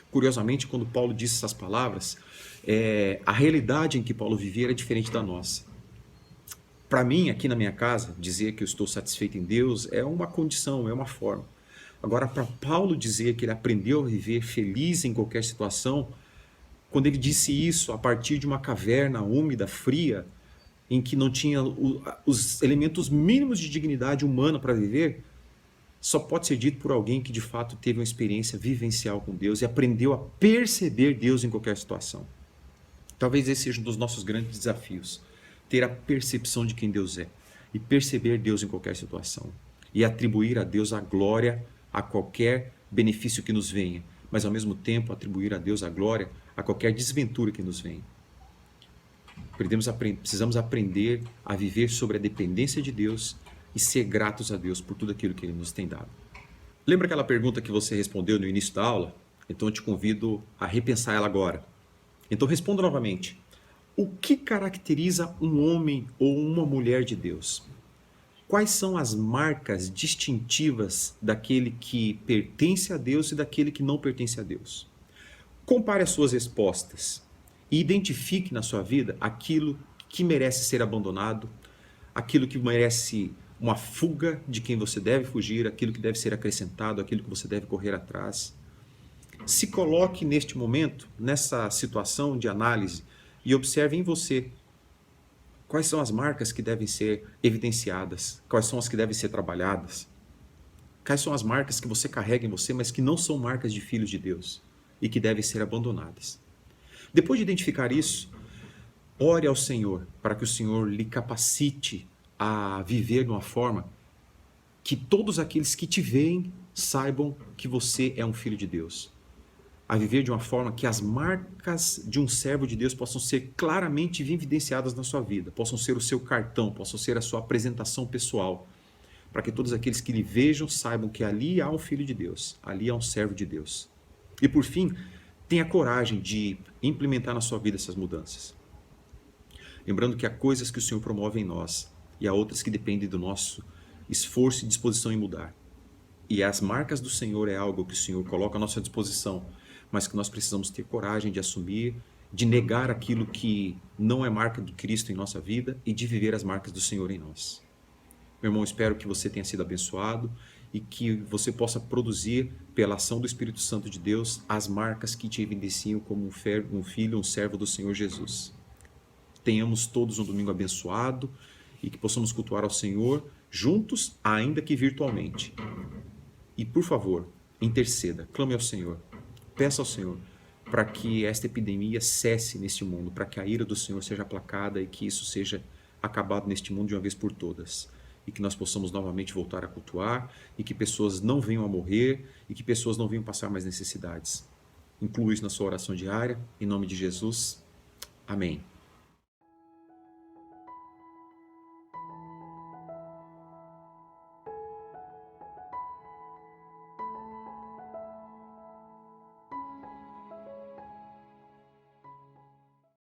Curiosamente, quando Paulo disse essas palavras, a realidade em que Paulo vivia era diferente da nossa. Para mim, aqui na minha casa, dizer que eu estou satisfeito em Deus é uma condição, é uma forma. Agora, para Paulo dizer que ele aprendeu a viver feliz em qualquer situação, quando ele disse isso a partir de uma caverna úmida, fria, em que não tinha os elementos mínimos de dignidade humana para viver, só pode ser dito por alguém que de fato teve uma experiência vivencial com Deus e aprendeu a perceber Deus em qualquer situação. Talvez esse seja um dos nossos grandes desafios, ter a percepção de quem Deus é e perceber Deus em qualquer situação e atribuir a Deus a glória a qualquer benefício que nos venha, mas ao mesmo tempo atribuir a Deus a glória a qualquer desventura que nos venha. Precisamos aprender a viver sobre a dependência de Deus e ser gratos a Deus por tudo aquilo que Ele nos tem dado. Lembra aquela pergunta que você respondeu no início da aula? Então eu te convido a repensar ela agora. Então responda novamente. O que caracteriza um homem ou uma mulher de Deus? Quais são as marcas distintivas daquele que pertence a Deus e daquele que não pertence a Deus? Compare as suas respostas e identifique na sua vida aquilo que merece ser abandonado, aquilo que merece uma fuga de quem você deve fugir, aquilo que deve ser acrescentado, aquilo que você deve correr atrás. Se coloque neste momento, nessa situação de análise e observe em você quais são as marcas que devem ser evidenciadas, quais são as que devem ser trabalhadas, quais são as marcas que você carrega em você, mas que não são marcas de filhos de Deus e que devem ser abandonadas. Depois de identificar isso, ore ao Senhor para que o Senhor lhe capacite a viver de uma forma que todos aqueles que te veem saibam que você é um filho de Deus. A viver de uma forma que as marcas de um servo de Deus possam ser claramente evidenciadas na sua vida, possam ser o seu cartão, possam ser a sua apresentação pessoal, para que todos aqueles que lhe vejam saibam que ali há um filho de Deus, ali há um servo de Deus. E por fim, tenha coragem de implementar na sua vida essas mudanças. Lembrando que há coisas que o Senhor promove em nós e há outras que dependem do nosso esforço e disposição em mudar. E as marcas do Senhor é algo que o Senhor coloca à nossa disposição, mas que nós precisamos ter coragem de assumir, de negar aquilo que não é marca de Cristo em nossa vida e de viver as marcas do Senhor em nós. Meu irmão, espero que você tenha sido abençoado e que você possa produzir, pela ação do Espírito Santo de Deus, as marcas que te evidenciam como um filho, um servo do Senhor Jesus. Tenhamos todos um domingo abençoado e que possamos cultuar ao Senhor juntos, ainda que virtualmente. E, por favor, interceda, clame ao Senhor, peça ao Senhor para que esta epidemia cesse neste mundo, para que a ira do Senhor seja aplacada e que isso seja acabado neste mundo de uma vez por todas. E que nós possamos novamente voltar a cultuar e que pessoas não venham a morrer e que pessoas não venham passar mais necessidades. Inclua isso na sua oração diária, em nome de Jesus. Amém.